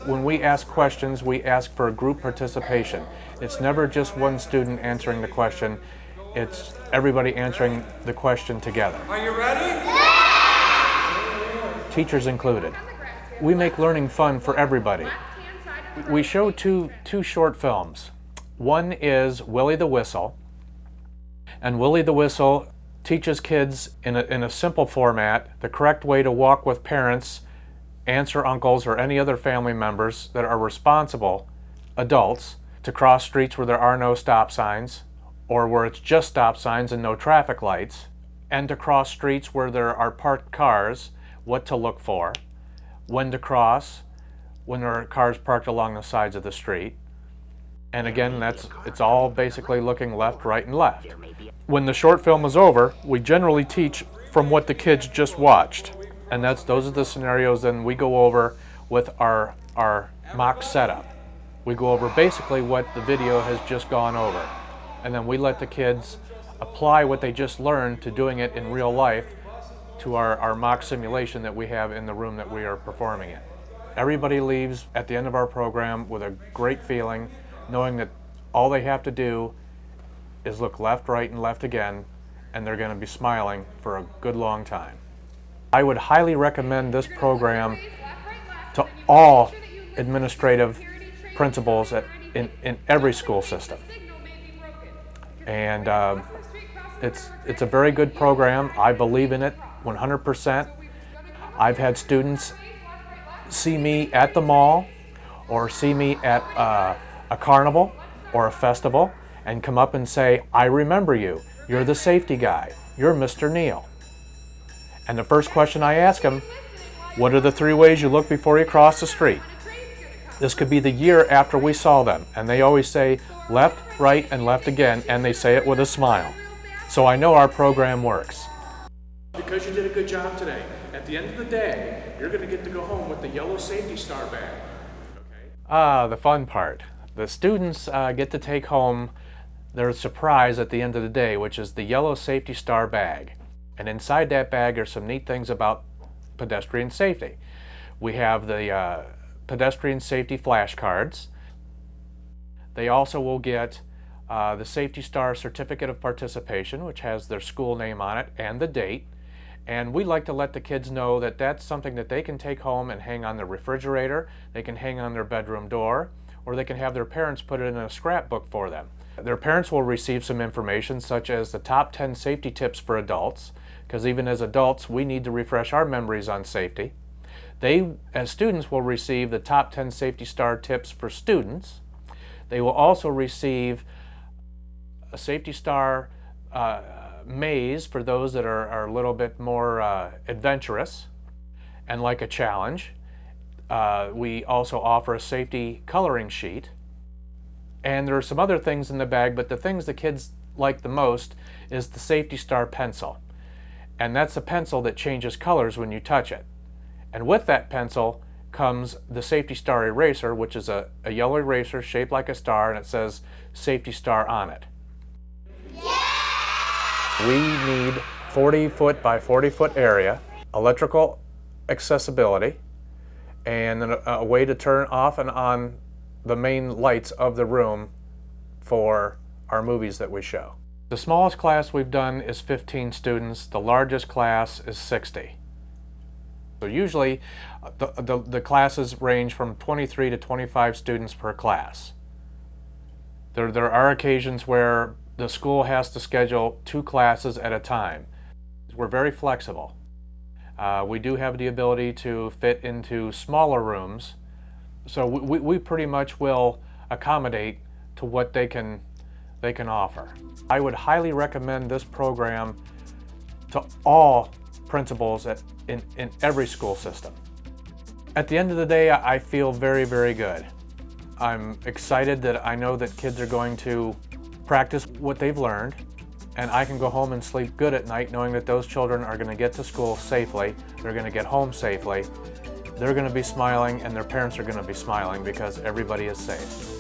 When we ask questions, we ask for group participation. It's never just one student answering the question, it's everybody answering the question together. Are you ready? Teachers included. We make learning fun for everybody. We show two short films. One is Willie the Whistle, and Willie the Whistle teaches kids in a simple format the correct way to walk with parents, aunts or uncles or any other family members that are responsible adults to cross streets where there are no stop signs or where it's just stop signs and no traffic lights, and to cross streets where there are parked cars, what to look for, when to cross, when there are cars parked along the sides of the street. And again, it's all basically looking left, right, and left. When the short film is over, we generally teach from what the kids just watched. And those are the scenarios then we go over with our mock setup. We go over basically what the video has just gone over. And then we let the kids apply what they just learned to doing it in real life to our mock simulation that we have in the room that we are performing in. Everybody leaves at the end of our program with a great feeling, knowing that all they have to do is look left, right, and left again, and they're going to be smiling for a good long time. I would highly recommend this program to all administrative principals in every school system. And It's a very good program. I believe in it 100%. I've had students see me at the mall or see me at a carnival or a festival and come up and say, I remember you. You're the safety guy. You're Mr. Neal. And the first question I ask them, what are the 3 ways you look before you cross the street? This could be the year after we saw them, and they always say left, right, and left again, and they say it with a smile. So I know our program works. Because you did a good job today, at the end of the day, you're going to get to go home with the yellow safety star bag. Okay? The fun part. The students get to take home their surprise at the end of the day, which is the yellow safety star bag. And inside that bag are some neat things about pedestrian safety. We have the pedestrian safety flashcards. They also will get the Safety Star Certificate of Participation, which has their school name on it and the date. And we like to let the kids know that that's something that they can take home and hang on their refrigerator, they can hang on their bedroom door, or they can have their parents put it in a scrapbook for them. Their parents will receive some information such as the top 10 safety tips for adults, because even as adults we need to refresh our memories on safety. They, as students, will receive the top 10 Safety Star tips for students. They will also receive a Safety Star maze for those that are a little bit more adventurous and like a challenge. We also offer a safety coloring sheet. And there are some other things in the bag, but the things the kids like the most is the Safety Star pencil. And that's a pencil that changes colors when you touch it. And with that pencil comes the Safety Star eraser, which is a yellow eraser shaped like a star, and it says Safety Star on it. We need 40-foot by 40-foot area, electrical accessibility, and a way to turn off and on the main lights of the room for our movies that we show. The smallest class we've done is 15 students. The largest class is 60. So usually the classes range from 23 to 25 students per class. There are occasions where the school has to schedule 2 classes at a time. We're very flexible. We do have the ability to fit into smaller rooms, so we pretty much will accommodate to what they can offer. I would highly recommend this program to all principals in every school system. At the end of the day, I feel very, very good. I'm excited that I know that kids are going to practice what they've learned, and I can go home and sleep good at night knowing that those children are going to get to school safely, they're going to get home safely, they're going to be smiling, and their parents are going to be smiling because everybody is safe.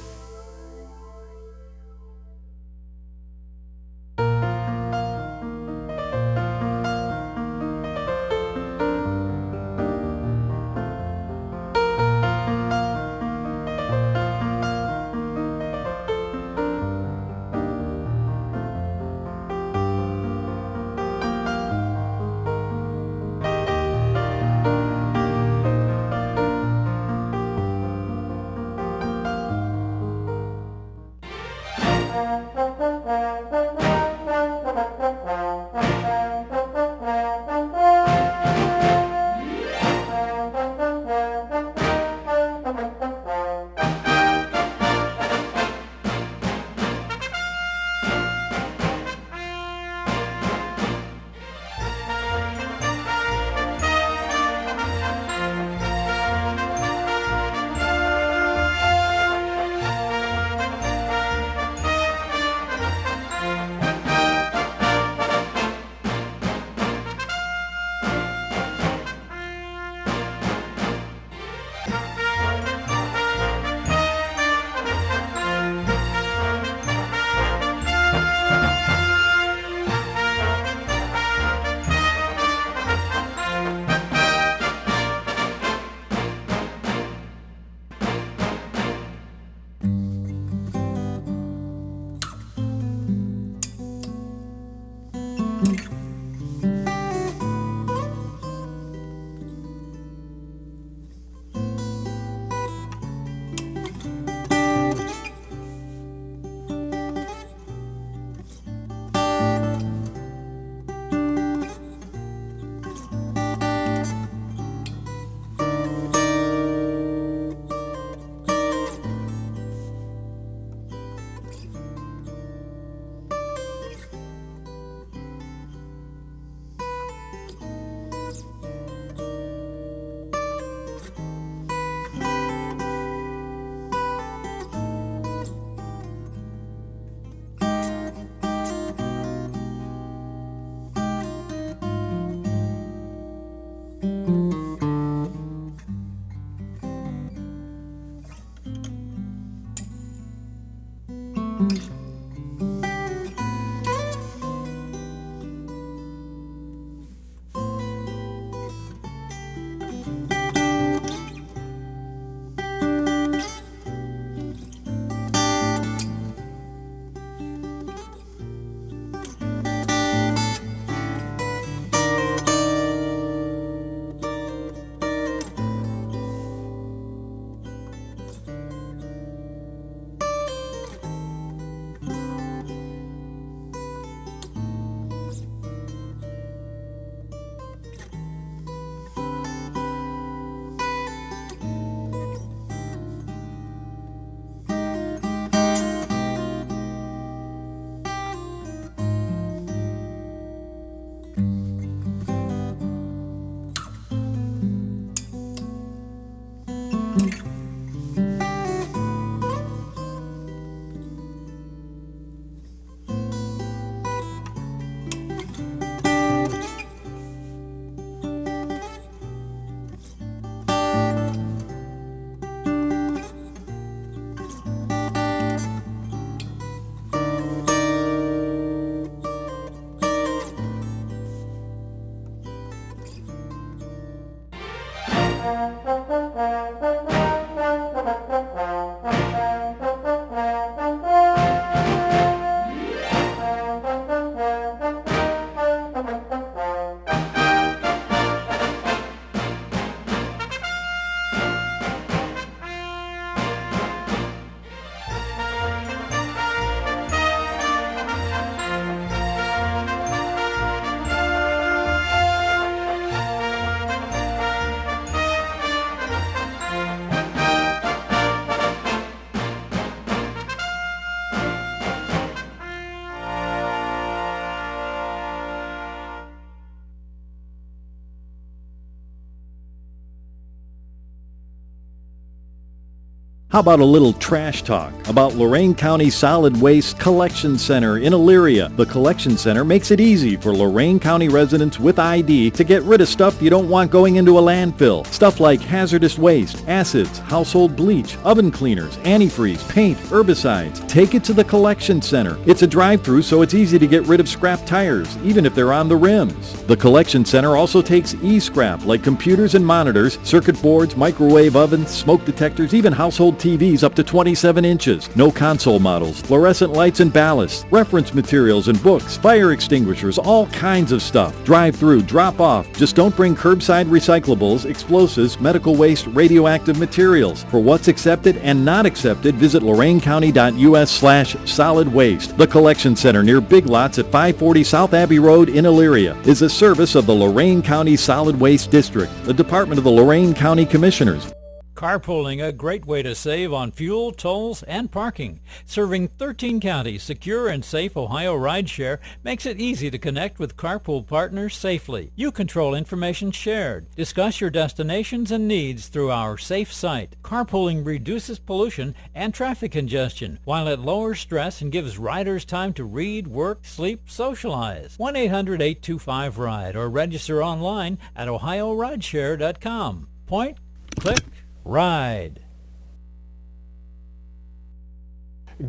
How about a little trash talk about Lorain County Solid Waste Collection Center in Elyria? The Collection Center makes it easy for Lorain County residents with ID to get rid of stuff you don't want going into a landfill. Stuff like hazardous waste, acids, household bleach, oven cleaners, antifreeze, paint, herbicides. Take it to the Collection Center. It's a drive-through, so it's easy to get rid of scrap tires, even if they're on the rims. The Collection Center also takes e-scrap like computers and monitors, circuit boards, microwave ovens, smoke detectors, even household TVs up to 27 inches. No console models, fluorescent lights and ballasts, reference materials and books, fire extinguishers, all kinds of stuff. Drive through, drop off. Just don't bring curbside recyclables, explosives, medical waste, radioactive materials. For what's accepted and not accepted, visit loraincounty.us/solid waste. The Collection Center near Big Lots at 540 South Abbey Road in Elyria is a service of the Lorain County Solid Waste District, the Department of the Lorain County Commissioners. Carpooling, a great way to save on fuel, tolls, and parking. Serving 13 counties, secure and safe Ohio rideshare makes it easy to connect with carpool partners safely. You control information shared. Discuss your destinations and needs through our safe site. Carpooling reduces pollution and traffic congestion, while it lowers stress and gives riders time to read, work, sleep, socialize. 1-800-825-RIDE or register online at ohiorideshare.com. Point, click, ride.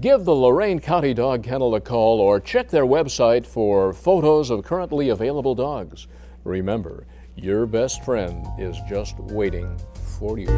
Give the Lorain County Dog Kennel a call or check their website for photos of currently available dogs. Remember, your best friend is just waiting for you.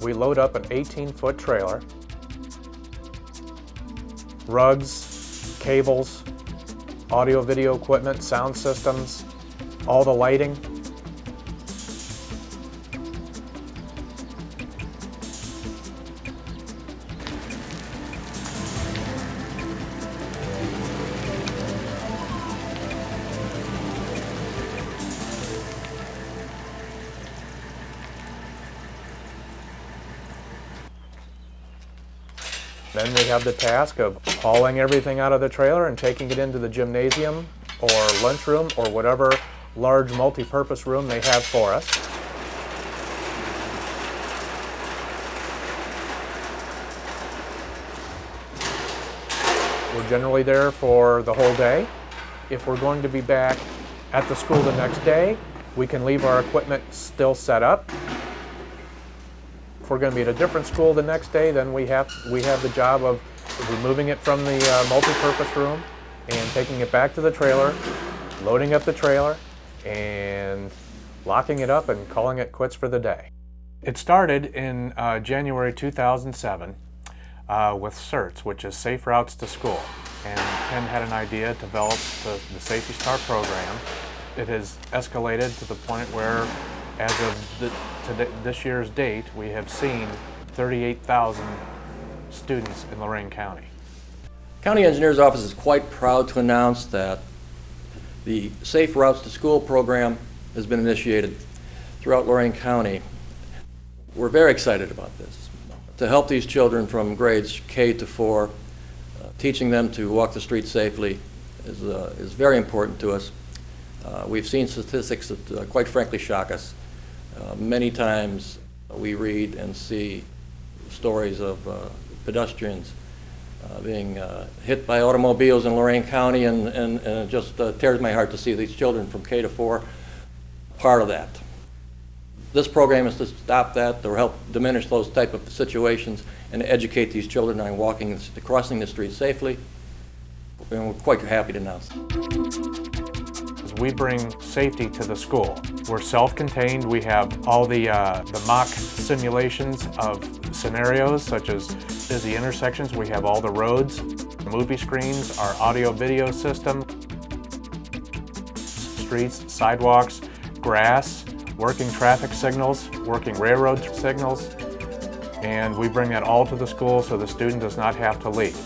We load up an 18-foot trailer, rugs, cables, audio-video equipment, sound systems, all the lighting. Then we have the task of hauling everything out of the trailer and taking it into the gymnasium or lunchroom or whatever large multi-purpose room they have for us. We're generally there for the whole day. If we're going to be back at the school the next day, we can leave our equipment still set up. If we're going to be at a different school the next day, then we have the job of removing it from the multi-purpose room and taking it back to the trailer, loading up the trailer, and locking it up and calling it quits for the day. It started in January 2007 with CERTS, which is Safe Routes to School. And Tim had an idea to develop the Safety Star program. It has escalated to the point where, as of this year's date, we have seen 38,000 students in Lorain County. County Engineer's Office is quite proud to announce that the Safe Routes to School program has been initiated throughout Lorain County. We're very excited about this. To help these children from grades K to 4, teaching them to walk the streets safely is very important to us. We've seen statistics that quite frankly shock us. Many times we read and see stories of pedestrians being hit by automobiles in Lorain County, and it just tears my heart to see these children from K to 4 part of that. This program is to stop that, to help diminish those type of situations, and to educate these children on crossing the street safely. And we're quite happy to announce. We bring safety to the school. We're self-contained. We have all the mock simulations of scenarios such as busy intersections. We have all the roads, movie screens, our audio-video system, streets, sidewalks, grass, working traffic signals, working railroad signals, and we bring that all to the school so the student does not have to leave.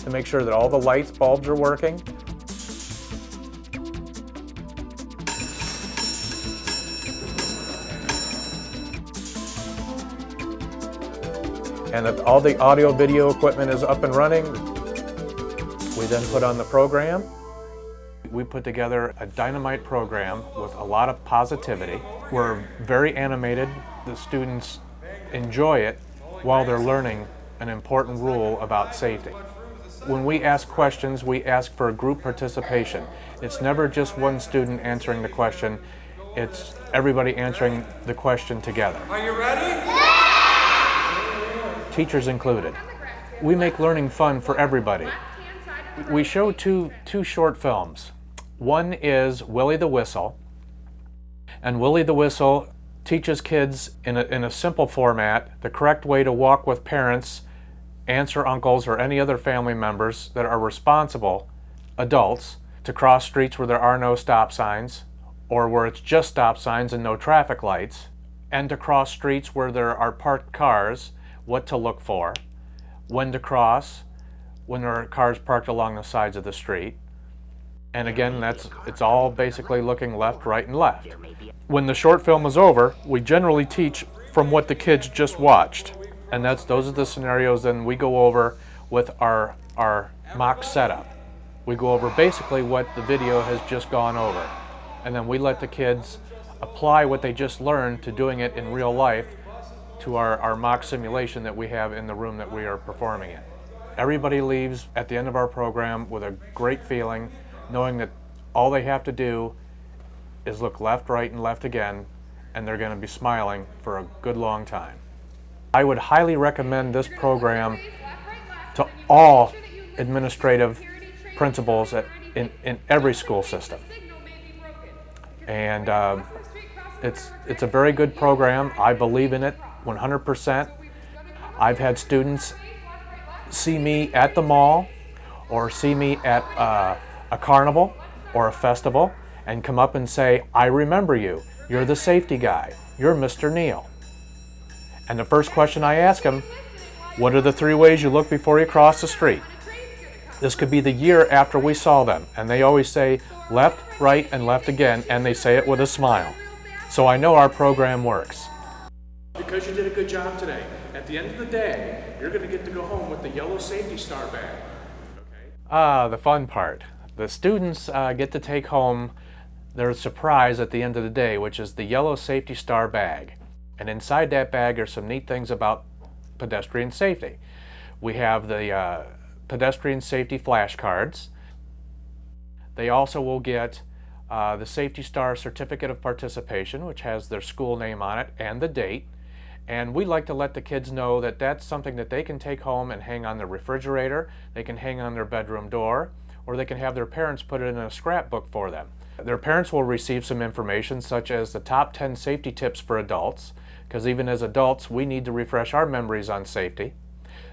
To make sure that all the lights, bulbs are working. And that all the audio video equipment is up and running. We then put on the program. We put together a dynamite program with a lot of positivity. We're very animated. The students enjoy it while they're learning an important rule about safety. When we ask questions, we ask for group participation. It's never just one student answering the question, it's everybody answering the question together. Are you ready? Teachers included. We make learning fun for everybody. We show two short films. One is Willie the Whistle, and Willie the Whistle teaches kids in a simple format the correct way to walk with parents, aunts or uncles, or any other family members that are responsible adults to cross streets where there are no stop signs or where it's just stop signs and no traffic lights, and to cross streets where there are parked cars, what to look for, when to cross, when there are cars parked along the sides of the street. And again, it's all basically looking left, right, and left. When the short film is over, we generally teach from what the kids just watched. And those are the scenarios then we go over with our mock setup. We go over basically what the video has just gone over. And then we let the kids apply what they just learned to doing it in real life to our mock simulation that we have in the room that we are performing in. Everybody leaves at the end of our program with a great feeling, knowing that all they have to do is look left, right, and left again, and they're going to be smiling for a good long time. I would highly recommend this program to all administrative principals in every school system. And it's a very good program. I believe in it 100%. I've had students see me at the mall or see me at a carnival or a festival and come up and say, "I remember you. You're the safety guy. You're Mr. Neal." And the first question I ask them, what are the 3 ways you look before you cross the street? This could be the year after we saw them, and they always say left, right, and left again, and they say it with a smile. So I know our program works. Because you did a good job today. At the end of the day, you're going to get to go home with the yellow Safety Star bag. The fun part. The students get to take home their surprise at the end of the day, which is the yellow Safety Star bag. And inside that bag are some neat things about pedestrian safety. We have the pedestrian safety flashcards. They also will get the Safety Star Certificate of Participation, which has their school name on it and the date. And we like to let the kids know that that's something that they can take home and hang on their refrigerator, they can hang on their bedroom door, or they can have their parents put it in a scrapbook for them. Their parents will receive some information such as the top 10 safety tips for adults, because even as adults we need to refresh our memories on safety.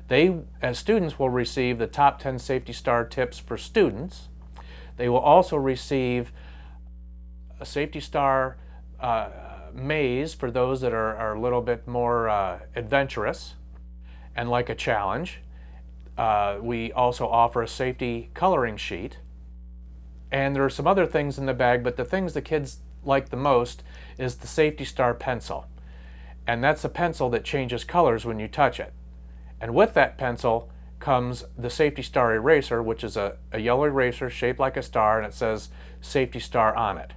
They, as students, will receive the top 10 Safety Star tips for students. They will also receive a Safety Star maze for those that are a little bit more adventurous and like a challenge. We also offer a safety coloring sheet. And there are some other things in the bag, but the things the kids like the most is the Safety Star pencil. And that's a pencil that changes colors when you touch it. And with that pencil comes the Safety Star eraser, which is a yellow eraser shaped like a star, and it says Safety Star on it.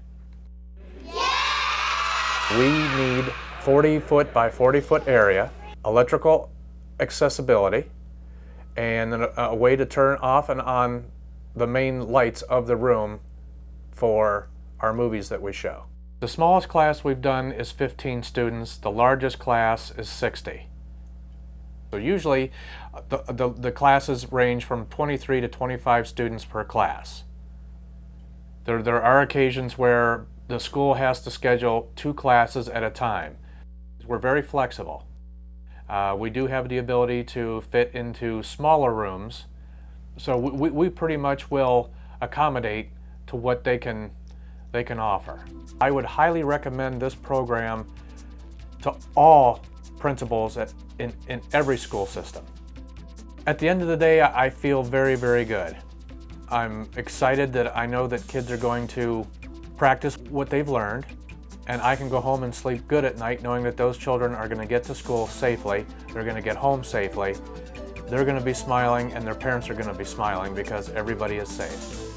We need 40-foot by 40-foot area, electrical accessibility, and a way to turn off and on the main lights of the room for our movies that we show. The smallest class we've done is 15 students. The largest class is 60. So usually the classes range from 23 to 25 students per class. There are occasions where the school has to schedule 2 classes at a time. We're very flexible. We do have the ability to fit into smaller rooms, so we pretty much will accommodate to what they can offer. I would highly recommend this program to all principals in every school system. At the end of the day, I feel very, very good. I'm excited that I know that kids are going to practice what they've learned, and I can go home and sleep good at night knowing that those children are going to get to school safely, they're going to get home safely, they're going to be smiling, and their parents are going to be smiling because everybody is safe.